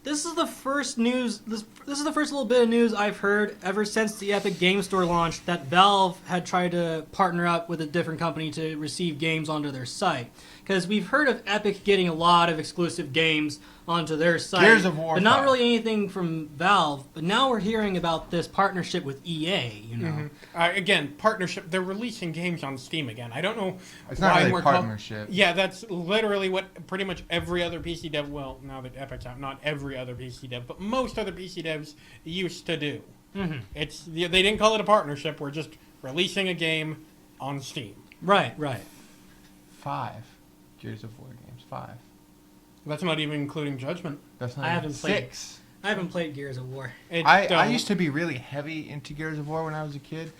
this is the first news. This is the first little bit of news I've heard ever since the Epic Game Store launched that Valve had tried to partner up with a different company to receive games onto their site. because we've heard of Epic getting a lot of exclusive games onto their site. Gears of War but not 5. really anything from Valve. But now we're hearing about this partnership with EA. You know, Again, partnership. They're releasing games on Steam again. I don't know It's why not really we're a partnership. Yeah, that's literally what pretty much every other PC dev. Well, now that Epic's out, not every other PC dev, but most other PC devs used to do. It's they didn't call it a partnership. We're just releasing a game on Steam. right. 5 Gears of War games. 5. That's not even including Judgment. That's not I even haven't played 6. I haven't played Gears of War. I used to be really heavy into Gears of War when I was a kid,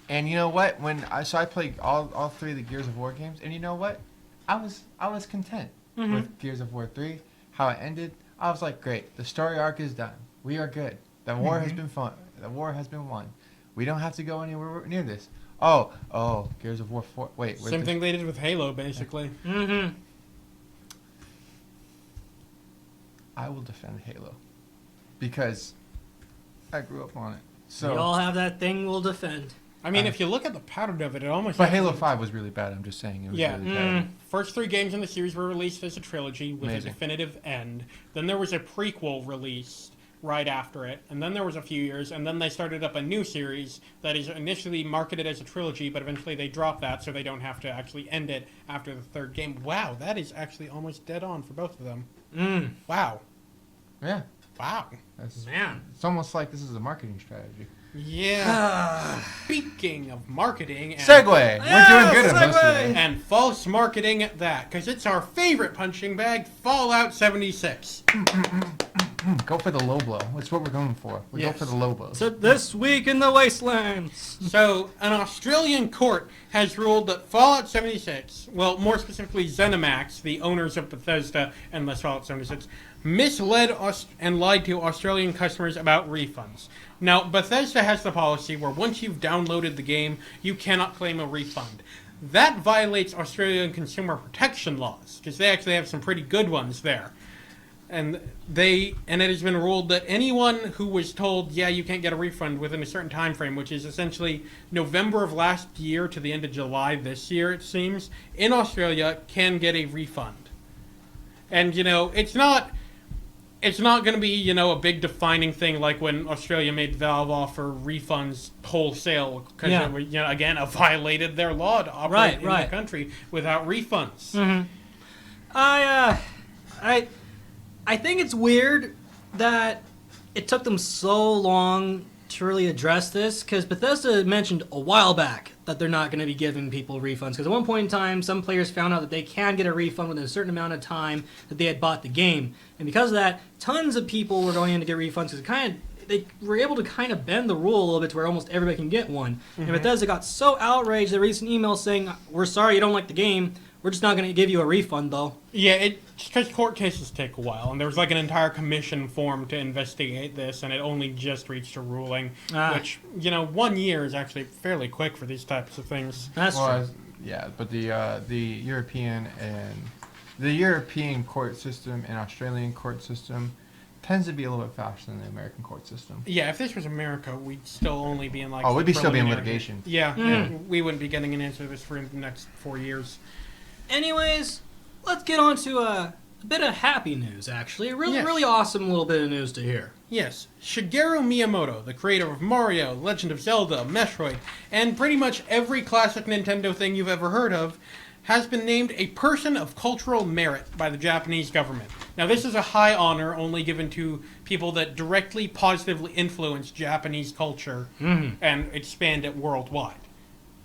and you know what? I played all 3 of the Gears of War games, and you know what? I was content with Gears of War 3, how it ended. I was like, great, the story arc is done. We are good. The war has been fun. The war has been won. We don't have to go anywhere near this. Oh, Gears of War 4. Wait, Same thing they did with Halo, basically. I will defend Halo because I grew up on it. We all have that thing we'll defend. I mean, if you look at the pattern of it, it almost. But Halo 5 was really bad. I'm just saying it was really bad. First 3 games in the series were released as a trilogy with Amazing. a definitive end. Then there was a prequel released right after it, and then there was a few years, and then they started up a new series that is initially marketed as a trilogy, but eventually they dropped that so they don't have to actually end it after the 3rd game. Wow, that is actually almost dead on for both of them. Wow. Yeah. Wow. Man. It's almost like this is a marketing strategy. Yeah. Speaking of marketing and Segue. We're doing good at most today. and false marketing at that, because it's our favorite punching bag, Fallout 76. Go for the low blow. That's what we're going for. We go Yes. for the low blows. So this week in the Wastelands. So, an Australian court has ruled that Fallout 76, well, more specifically ZeniMax, the owners of Bethesda and thus Fallout 76, misled and lied to Australian customers about refunds. Now, Bethesda has the policy where once you've downloaded the game, you cannot claim a refund. That violates Australian consumer protection laws, because they actually have some pretty good ones there. And it has been ruled that anyone who was told, yeah, you can't get a refund within a certain time frame, which is essentially November of last year to the end of July this year, it seems, in Australia, can get a refund. And, it's not going to be, a big defining thing like when Australia made Valve offer refunds wholesale because it was, again, violated their law to operate in the country without refunds. I think it's weird that it took them so long to really address this, because Bethesda mentioned a while back that they're not going to be giving people refunds, because at one point in time, some players found out that they can get a refund within a certain amount of time that they had bought the game, and because of that, tons of people were going in to get refunds, because they were able to kind of bend the rule a little bit to where almost everybody can get one. And Bethesda got so outraged, they released an email saying, we're sorry you don't like the game, we're just not going to give you a refund, though. Yeah, it's because court cases take a while, and there was like an entire commission formed to investigate this, and it only just reached a ruling, which, 1 year is actually fairly quick for these types of things. That's true. Yeah, but the European court system and Australian court system tends to be a little bit faster than the American court system. Yeah, if this was America, we'd still only be in like... Oh, we'd still be in preliminary- litigation. Yeah, we wouldn't be getting an answer to this for the next 4 years. Anyways, let's get on to a bit of happy news, actually. A really awesome little bit of news to hear. Yes, Shigeru Miyamoto, the creator of Mario, Legend of Zelda, Metroid, and pretty much every classic Nintendo thing you've ever heard of, has been named a Person of Cultural Merit by the Japanese government. Now, this is a high honor only given to people that directly positively influence Japanese culture and expand it worldwide.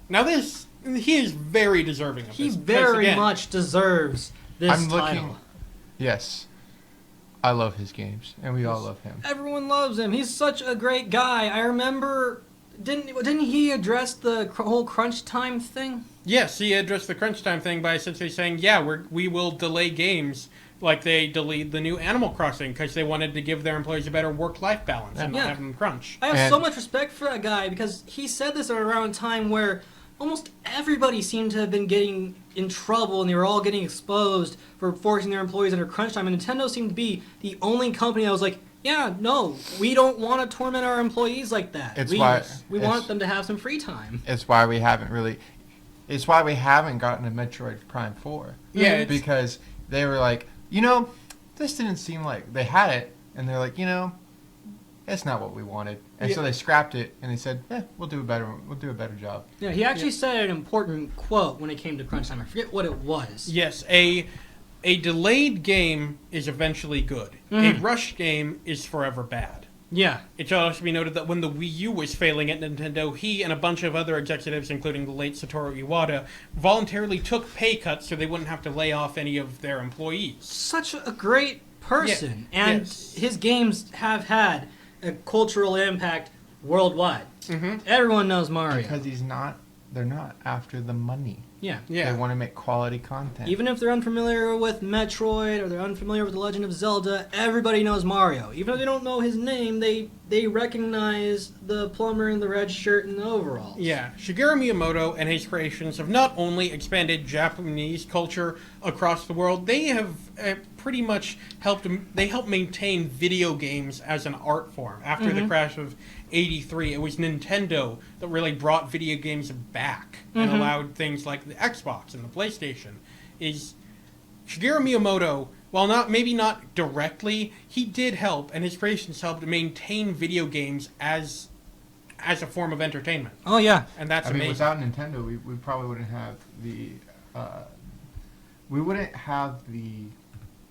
Now, he is very deserving of He this. very much deserves this title. Yes. I love his games, and we all love him. Everyone loves him. He's such a great guy. I remember, didn't he address the whole crunch time thing? Yes, he addressed the crunch time thing by essentially saying, we will delay games like they delayed the new Animal Crossing because they wanted to give their employees a better work-life balance and not have them crunch. I have so much respect for that guy because he said this around a time where almost everybody seemed to have been getting in trouble and they were all getting exposed for forcing their employees under crunch time. And Nintendo seemed to be the only company that was like, yeah, no, we don't want to torment our employees like that. We want them to have some free time. It's why we haven't really... It's why we haven't gotten a Metroid Prime 4. Yeah, it's- because they were like, this didn't seem like they had it, and they're like, it's not what we wanted, and so they scrapped it, and they said, we'll do a better job. Yeah, he actually said an important quote when it came to crunch time. I forget what it was. Yes, a delayed game is eventually good. A rushed game is forever bad. Yeah. It should also be noted that when the Wii U was failing at Nintendo, he and a bunch of other executives, including the late Satoru Iwata, voluntarily took pay cuts so they wouldn't have to lay off any of their employees. Such a great person. Yeah. And Yes. his games have had a cultural impact worldwide. Mm-hmm. Everyone knows Mario. Because they're not after the money. Yeah. Yeah. They want to make quality content. Even if they're unfamiliar with Metroid or they're unfamiliar with The Legend of Zelda, everybody knows Mario. Even if they don't know his name, they recognize the plumber in the red shirt and the overalls. Yeah, Shigeru Miyamoto and his creations have not only expanded Japanese culture across the world, they have pretty much helped maintain video games as an art form. After the crash of '83, it was Nintendo that really brought video games back and allowed things like the Xbox and the PlayStation. Is Shigeru Miyamoto, while maybe not directly, he did help, and his creations helped maintain video games as a form of entertainment. Oh, yeah. And that's I mean, amazing. without Nintendo, we probably wouldn't have the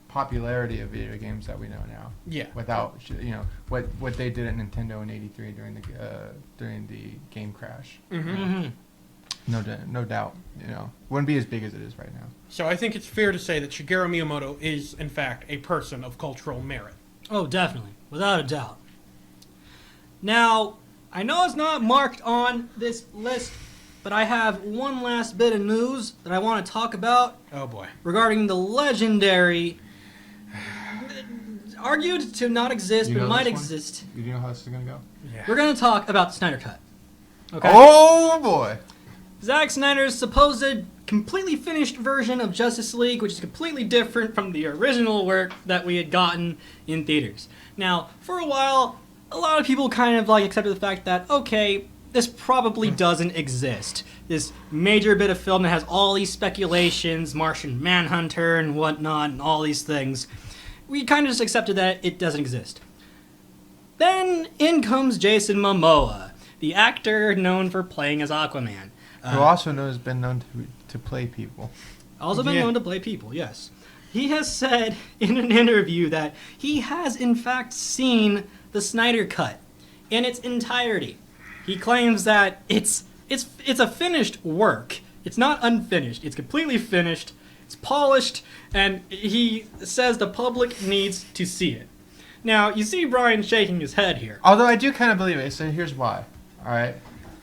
popularity of video games that we know now. Yeah. Without what they did at Nintendo in '83 during the game crash. Mm-hmm. No doubt. Wouldn't be as big as it is right now. So I think it's fair to say that Shigeru Miyamoto is, in fact, a person of cultural merit. Oh, definitely. Without a doubt. Now, I know it's not marked on this list, but I have one last bit of news that I want to talk about Oh boy. regarding the legendary, argued to not exist, You but know might this one? exist. You know how this is gonna go? Yeah. We're going to talk about the Snyder Cut. Okay? Oh boy! Zack Snyder's supposed completely finished version of Justice League, which is completely different from the original work that we had gotten in theaters. Now, for a while, a lot of people kind of accepted the fact that, okay, this probably doesn't exist. This major bit of film that has all these speculations, Martian Manhunter and whatnot, and all these things. We kind of just accepted that it doesn't exist. Then in comes Jason Momoa, the actor known for playing as Aquaman. Who also been known to play people. Also been Yeah. known to play people, yes. He has said in an interview that he has in fact seen the Snyder Cut in its entirety. He claims that it's a finished work. It's not unfinished. It's completely finished. It's polished, and he says the public needs to see it. Now, you see Brian shaking his head here. Although I do kind of believe it, so here's why. All right,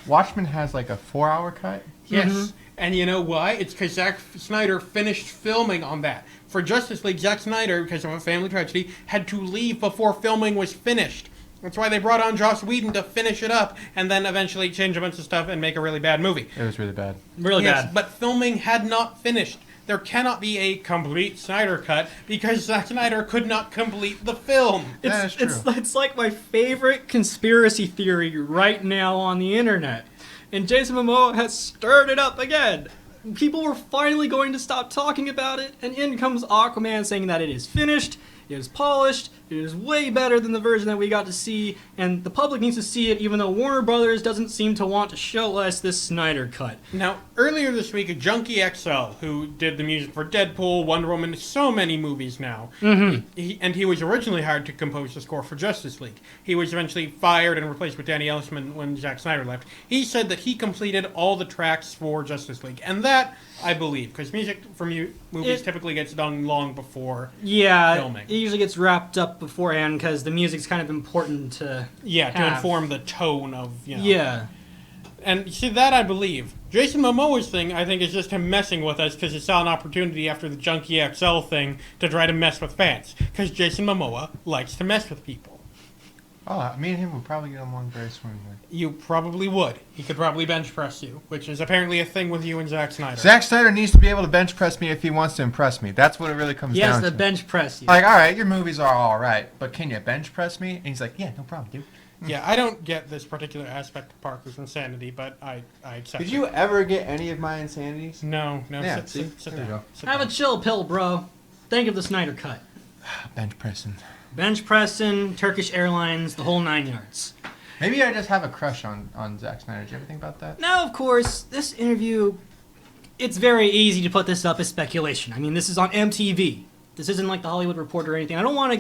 Watchmen has like a 4-hour cut. Yes. And you know why? It's because Zack Snyder finished filming on that. For Justice League, Zack Snyder, because of a family tragedy, had to leave before filming was finished. That's why they brought on Joss Whedon to finish it up and then eventually change a bunch of stuff and make a really bad movie. It was really bad. Really Yes, bad. but filming had not finished. There cannot be a complete Snyder Cut because Zack Snyder could not complete the film. That is true. It's like my favorite conspiracy theory right now on the internet. And Jason Momoa has stirred it up again. People were finally going to stop talking about it, and in comes Aquaman saying that it is finished, it is polished, it is way better than the version that we got to see, and the public needs to see it even though Warner Brothers doesn't seem to want to show us this Snyder Cut. Now, earlier this week, Junkie XL, who did the music for Deadpool, Wonder Woman, so many movies now, he was originally hired to compose the score for Justice League. He was eventually fired and replaced with Danny Elfman when Zack Snyder left. He said that he completed all the tracks for Justice League, and that I believe, because music for movies typically gets done long before Yeah, filming. it usually gets wrapped up beforehand because the music's kind of important to to have. inform the tone of, Yeah. And you see, that I believe. Jason Momoa's thing, I think, is just him messing with us because he saw an opportunity after the Junkie XL thing to try to mess with fans. Because Jason Momoa likes to mess with people. Oh, me and him would probably get along very swimmingly. You probably would. He could probably bench press you, which is apparently a thing with you and Zack Snyder. Zack Snyder needs to be able to bench press me if he wants to impress me. That's what it really comes He has down to to. bench press you. Like, all right, your movies are all right, but can you bench press me? And he's like, yeah, no problem, dude. Yeah, I don't get this particular aspect of Parker's insanity, but I accept Did it. you ever get any of my insanities? No, Yeah, sit there we down. go. Sit Have a down. chill pill, bro. Think of the Snyder Cut. Bench pressing. Bench pressing, Turkish Airlines, the whole 9 yards. Maybe I just have a crush on Zack Snyder. Did you ever think about that? Now, of course, this interview, it's very easy to put this up as speculation. I mean, this is on MTV. This isn't like the Hollywood Reporter or anything. I don't want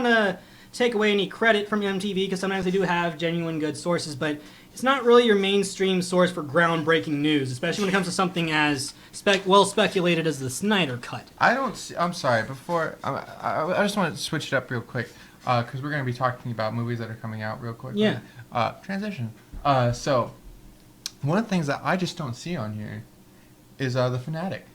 to take away any credit from MTV because sometimes they do have genuine good sources, but it's not really your mainstream source for groundbreaking news, especially when it comes to something as well speculated as the Snyder Cut. I'm sorry. Before I just want to switch it up real quick because we're going to be talking about movies that are coming out real quick. Yeah. Transition. So one of the things that I just don't see on here is The Fanatic.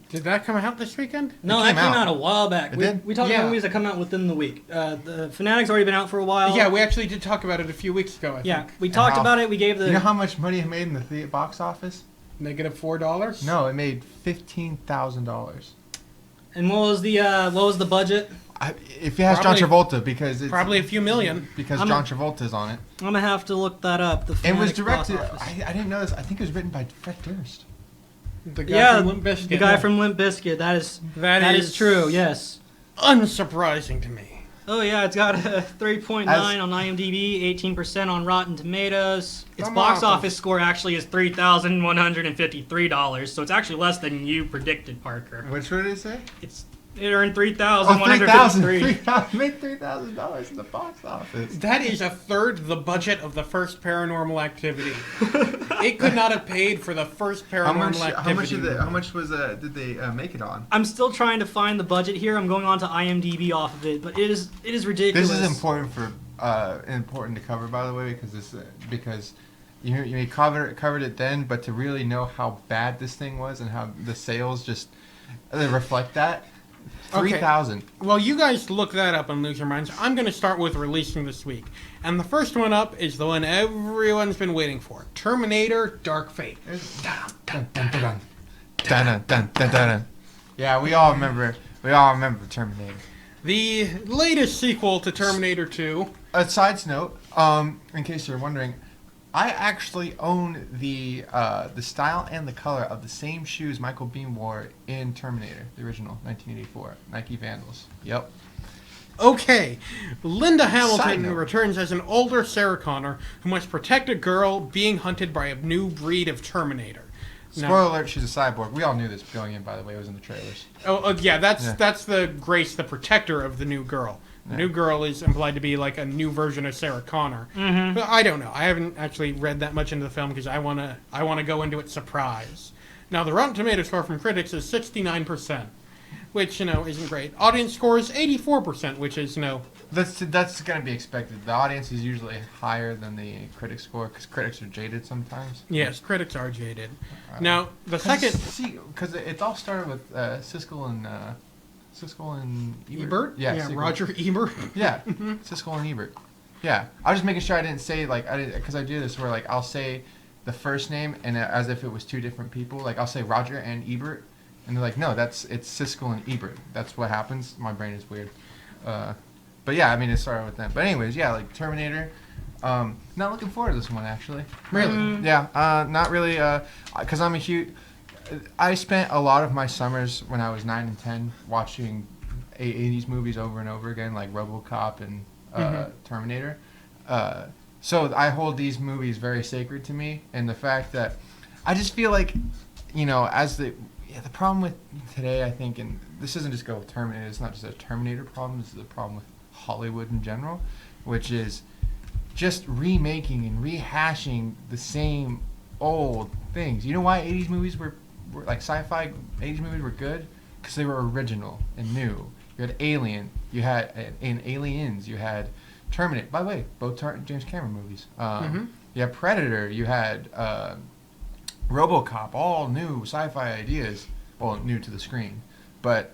Did that come out this weekend? No, It that came came out. out a while back. It We did? talked about Yeah. movies that come out within the week. The Fanatic's already been out for a while. Yeah, we actually did talk about it a few weeks ago, I Yeah, think. we talked how- about it. We gave the. You know how much money it made in the box office? -$4? No, it made $15,000. And what was the budget? If it has Probably- John Travolta, because it's Probably a few million. because I'm John Travolta's on it. I'm gonna have to look that up. The It was Fanatic's box directed. office. I didn't know this. I think it was written by Fred Durst. The guy Yeah, from Limp Bizkit. the guy from Limp Bizkit. That is true. Yes. unsurprising to me. Oh yeah, it's got a 3.9 As- on IMDb, 18% on Rotten Tomatoes. Its Come box on. office score actually is $3,153, so it's actually less than you predicted, Parker. Which one did it say? It earned Oh, 3,153. Made $3,000 in the box office. That is a third the budget of the first Paranormal Activity. It could not have paid for the first Paranormal Activity. How much did they make it on? I'm still trying to find the budget here. I'm going on to IMDb off of it, but it is ridiculous. This is important to cover, by the way, because you covered it then, but to really know how bad this thing was and how the sales just they reflect that. Okay. 3,000. Well, you guys look that up and lose your minds. I'm going to start with releasing this week. And the first one up is the one everyone's been waiting for. Terminator Dark Fate. Dun, dun, dun, dun. Dun, dun, dun, dun, dun. Yeah, we all remember Terminator. The latest sequel to Terminator 2. A side note, in case you're wondering, I actually own the style and the color of the same shoes Michael Biehn wore in Terminator, the original 1984 Nike Vandals. Yep. Okay, Linda Side Hamilton note. returns as an older Sarah Connor who must protect a girl being hunted by a new breed of Terminator. Now- Spoiler alert: she's a cyborg. We all knew this going in, by the way. It was in the trailers. Yeah, that's Yeah. that's the Grace, the protector of the new girl. The Yeah. new girl is implied to be like a new version of Sarah Connor. Mhm. But I don't know. I haven't actually read that much into the film because I wanna go into it surprise. Now the Rotten Tomatoes score from critics is 69%, which isn't great. Audience score is 84%, which is That's gonna be expected. The audience is usually higher than the critic score because critics are jaded sometimes. yes, critics are jaded. Now the second because it all started with Siskel and Ebert, Yeah, Siskel. Roger Ebert. Yeah, Siskel and Ebert. Yeah, I was just making sure I didn't say because I do this where I'll say the first name and as if it was two different people. Like I'll say Roger and Ebert, and they're like, no, it's Siskel and Ebert. That's what happens. My brain is weird. But yeah, I mean it started with them. But anyways, yeah, like Terminator. Not looking forward to this one actually. Really? Yeah, not really. Because I'm a huge. I spent a lot of my summers when I was 9 and 10 watching 80s movies over and over again, like RoboCop and Terminator. So I hold these movies very sacred to me, and the fact that I just feel like, the problem with today, I think, and this doesn't just go with Terminator. It's not just a Terminator problem. This is a problem with Hollywood in general, which is just remaking and rehashing the same old things. You know why 80s movies were like sci-fi 80s movies were good? Because they were original and new. You had Alien, you had in Aliens, you had Terminator. By the way, both James Cameron movies. You had Predator, you had RoboCop, all new sci-fi ideas. Well, new to the screen. But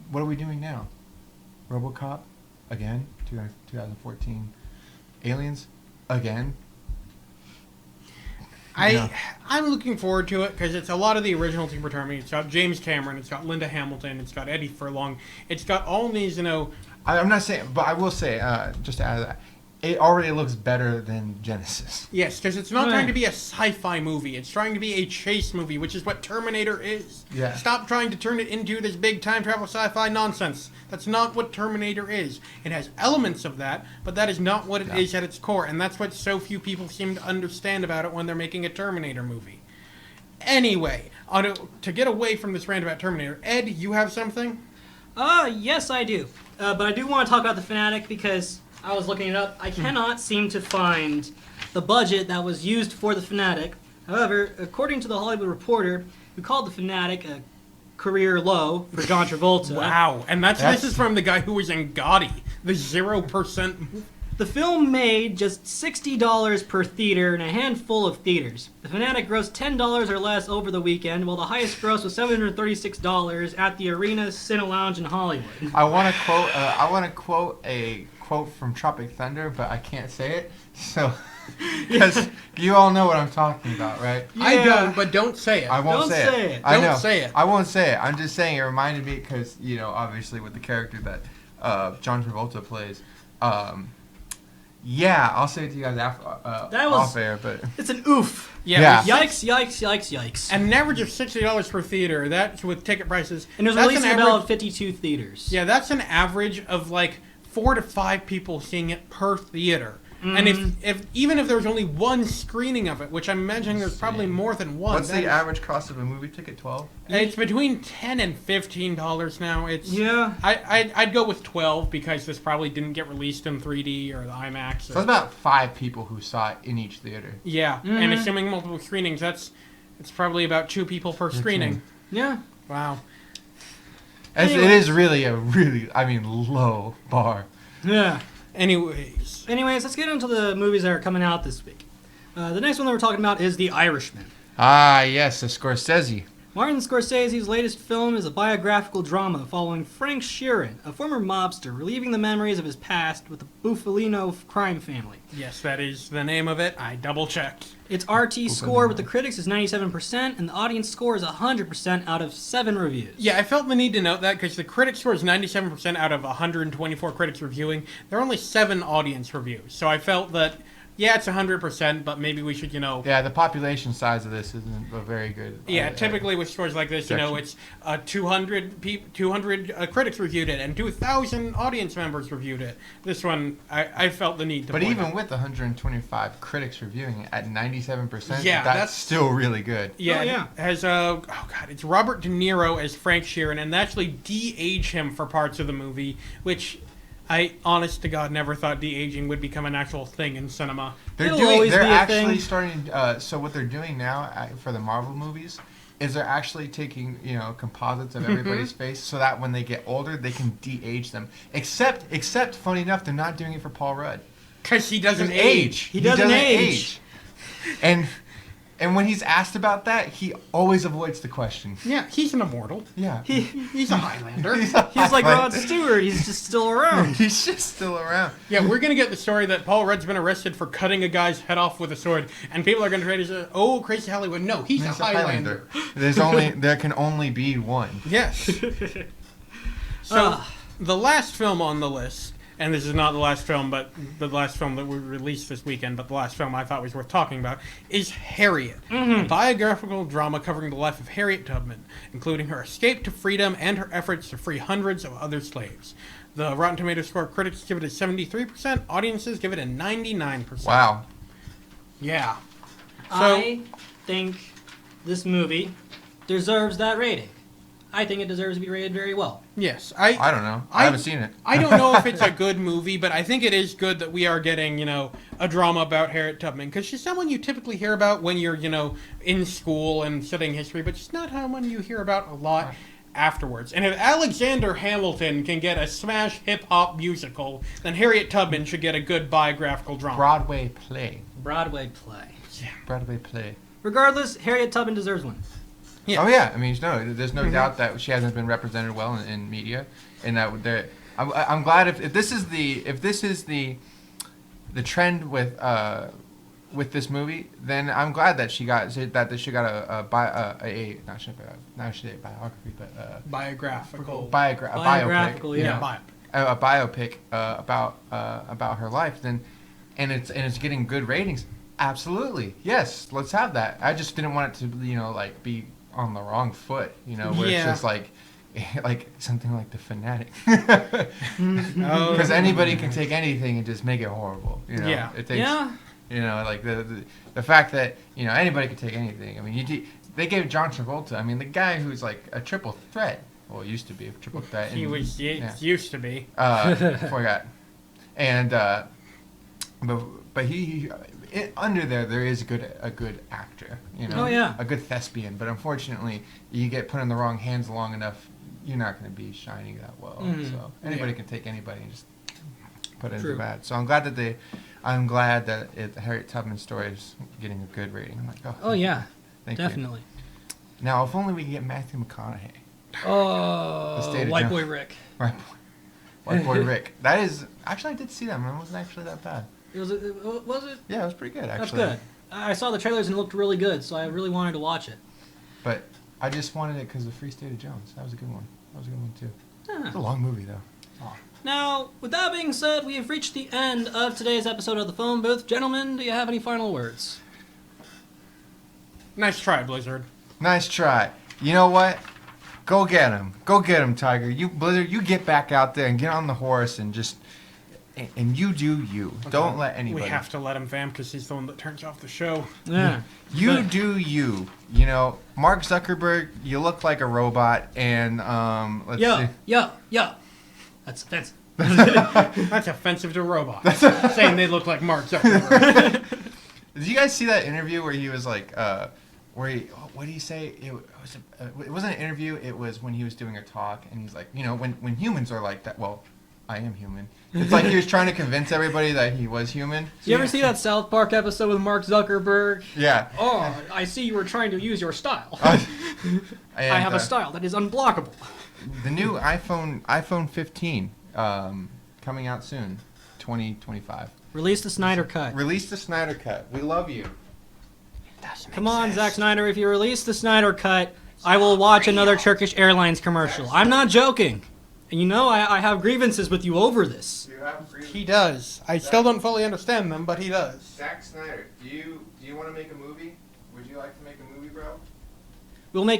what are we doing now? RoboCop again, 2014. Aliens again. I'm looking forward to it because it's a lot of the original Team Terminator. It's got James Cameron, it's got Linda Hamilton, it's got Eddie Furlong, it's got all these, I'm not saying, but I will say, just to add to that, it already looks better than Genesis. Yes, because it's not Right. trying to be a sci-fi movie. It's trying to be a chase movie, which is what Terminator is. Yeah. Stop trying to turn it into this big time travel sci-fi nonsense. That's not what Terminator is. It has elements of that, but that is not what it is at its core, and that's what so few people seem to understand about it when they're making a Terminator movie. Anyway, to get away from this rant about Terminator, Ed, you have something? Yes, I do. But I do want to talk about the Fanatic because I was looking it up. I cannot seem to find the budget that was used for the Fanatic. However, according to the Hollywood Reporter, who called the Fanatic a career low for John Travolta. Wow, and this is from the guy who was in Gotti, the 0%. The film made just $60 per theater in a handful of theaters. The Fanatic grossed $10 or less over the weekend, while the highest gross was $736 at the Arena Cine Lounge in Hollywood. I want to quote a quote from Tropic Thunder, but I can't say it. So, because you all know what I'm talking about, right? Yeah. I don't, but don't say it. I won't Don't say say it. it. I Don't know. say it. I won't say it. I'm just saying it reminded me because, you know, obviously with the character that John Travolta plays. Yeah, I'll say it to you guys off air, but It's an oof. Yeah. Yikes, yikes, yikes, yikes. And an average of $60 per theater. That's with ticket prices. And it was that's released an in average- about 52 theaters. Yeah, that's an average of like 4 to 5 people seeing it per theater. And if even if there's only one screening of it, which I'm imagining there's probably more than one. what's the average cost of a movie ticket? 12. It's between $10 and $15 now. It's Yeah. I'd go with 12 because this probably didn't get released in 3D or the IMAX. So it's about 5 people who saw it in each theater. Yeah, and assuming multiple screenings, it's probably about 2 people per screening. Yeah. Wow. It Anyway. is really low bar. Yeah. Anyways, Anyways, let's get into the movies that are coming out this week. The next one that we're talking about is The Irishman. Ah, yes, the Scorsese. Martin Scorsese's latest film is a biographical drama following Frank Sheeran, a former mobster, reliving the memories of his past with the Bufalino crime family. yes, that is the name of it. I double checked. Its RT score with the critics is 97%, and the audience score is 100% out of 7 reviews. Yeah, I felt the need to note that because the critic score is 97% out of 124 critics reviewing. There are only 7 audience reviews, so I felt that yeah, it's 100%, but maybe we should, Yeah, the population size of this isn't a very good. Yeah, typically with scores like this, it's 200 critics reviewed it and 2,000 audience members reviewed it. This one, I felt the need to. But point even out. with 125 critics reviewing it at 97%, Yeah, that's still really good. Yeah, Oh, yeah. it has it's Robert De Niro as Frank Sheeran, and they actually de-age him for parts of the movie, which I, honest to God, never thought de-aging would become an actual thing in cinema. It'll always They're be a actually thing. starting. So what they're doing now for the Marvel movies is they're actually taking composites of everybody's face, so that when they get older, they can de-age them. Except, funny enough, they're not doing it for Paul Rudd. Because he doesn't Doesn't age. He doesn't age. And when he's asked about that, he always avoids the question. Yeah, he's an immortal. Yeah. He's a Highlander. He's like Rod Stewart. He's just still around. He's just still around. Yeah, we're gonna get the story that Paul Rudd's been arrested for cutting a guy's head off with a sword, and people are gonna try to say, "Oh, crazy Hollywood!" No, he's a Highlander. There can only be one. Yes. So the last film on the list, and this is not the last film, but the last film that we released this weekend, but the last film I thought was worth talking about, is Harriet, a biographical drama covering the life of Harriet Tubman, including her escape to freedom and her efforts to free hundreds of other slaves. The Rotten Tomatoes score, critics give it a 73%, audiences give it a 99%. Wow. Yeah. So, I think this movie deserves that rating. I think it deserves to be rated very well. yes, I don't know. I haven't seen it. I don't know if it's a good movie, but I think it is good that we are getting, a drama about Harriet Tubman, because she's someone you typically hear about when you're, in school and studying history, but she's not someone you hear about a lot afterwards. And if Alexander Hamilton can get a smash hip-hop musical, then Harriet Tubman should get a good biographical drama. Broadway play. Broadway play. Broadway play. Regardless, Harriet Tubman deserves one. Yeah. Oh yeah, I mean, there's no doubt that she hasn't been represented well in media, and that I'm glad if this is the trend with this movie, then I'm glad that she got a biography, but Biographical. Biographical, biopic, yeah. Bio. a biopic about her life. Then and it's getting good ratings, absolutely, yes, let's have that. I just didn't want it to, like be on the wrong foot, where it's just like something like The Fanatic. Because anybody can take anything and just make it horrible. Yeah. It takes, like the fact that anybody can take anything. I mean, they gave John Travolta. I mean, the guy who's like a triple threat. Well, used to be a triple threat. He was used to be. Forgot. And but he under there is a good actor. Oh, yeah. A good thespian. But unfortunately, you get put in the wrong hands long enough, you're not going to be shining that well. So anybody can take anybody and just put it into bad. So I'm glad that Harriet Tubman's story is getting a good rating. I'm like, Oh yeah, thank definitely. you. Now, if only we could get Matthew McConaughey. Oh, White Boy Rick. Right. White Boy Rick. That is actually, I did see that, man. It wasn't actually that bad. Was it? Yeah, it was pretty good actually. That's good. I saw the trailers and it looked really good, so I really wanted to watch it. But I just wanted it because of Free State of Jones. That was a good one. Too. It's a long movie though. Oh. Now, with that being said, we have reached the end of today's episode of the Phone Booth. Gentlemen, do you have any final words? Nice try, Blizzard. Nice try. You know what? Go get him. Go get him, Tiger. You, Blizzard, you get back out there and get on the horse and just... And you do you. Okay. Don't let anybody... We have to let him vamp because he's the one that turns off the show. Yeah. You do you. Mark Zuckerberg, you look like a robot, and let's see. Yo. That's offensive. That's offensive to robots. Saying they look like Mark Zuckerberg. Did you guys see that interview where he was like, what did he say? It wasn't an interview. It was when he was doing a talk, and he's like, when humans are like that. Well, I am human. It's like he was trying to convince everybody that he was human. Did you ever see that South Park episode with Mark Zuckerberg? Yeah. Oh, I see you were trying to use your style. I have a style that is unblockable. The new iPhone 15 coming out soon, 2025. Release the Snyder Cut. Release the Snyder Cut. We love you. Come on, Zack Snyder. If you release the Snyder Cut, I will watch another Turkish Airlines commercial. I'm not joking. And I have grievances with you over this. He does. I still don't fully understand them, but he does. Zack Snyder, do you want to make a movie? Would you like to make a movie, bro? We'll make a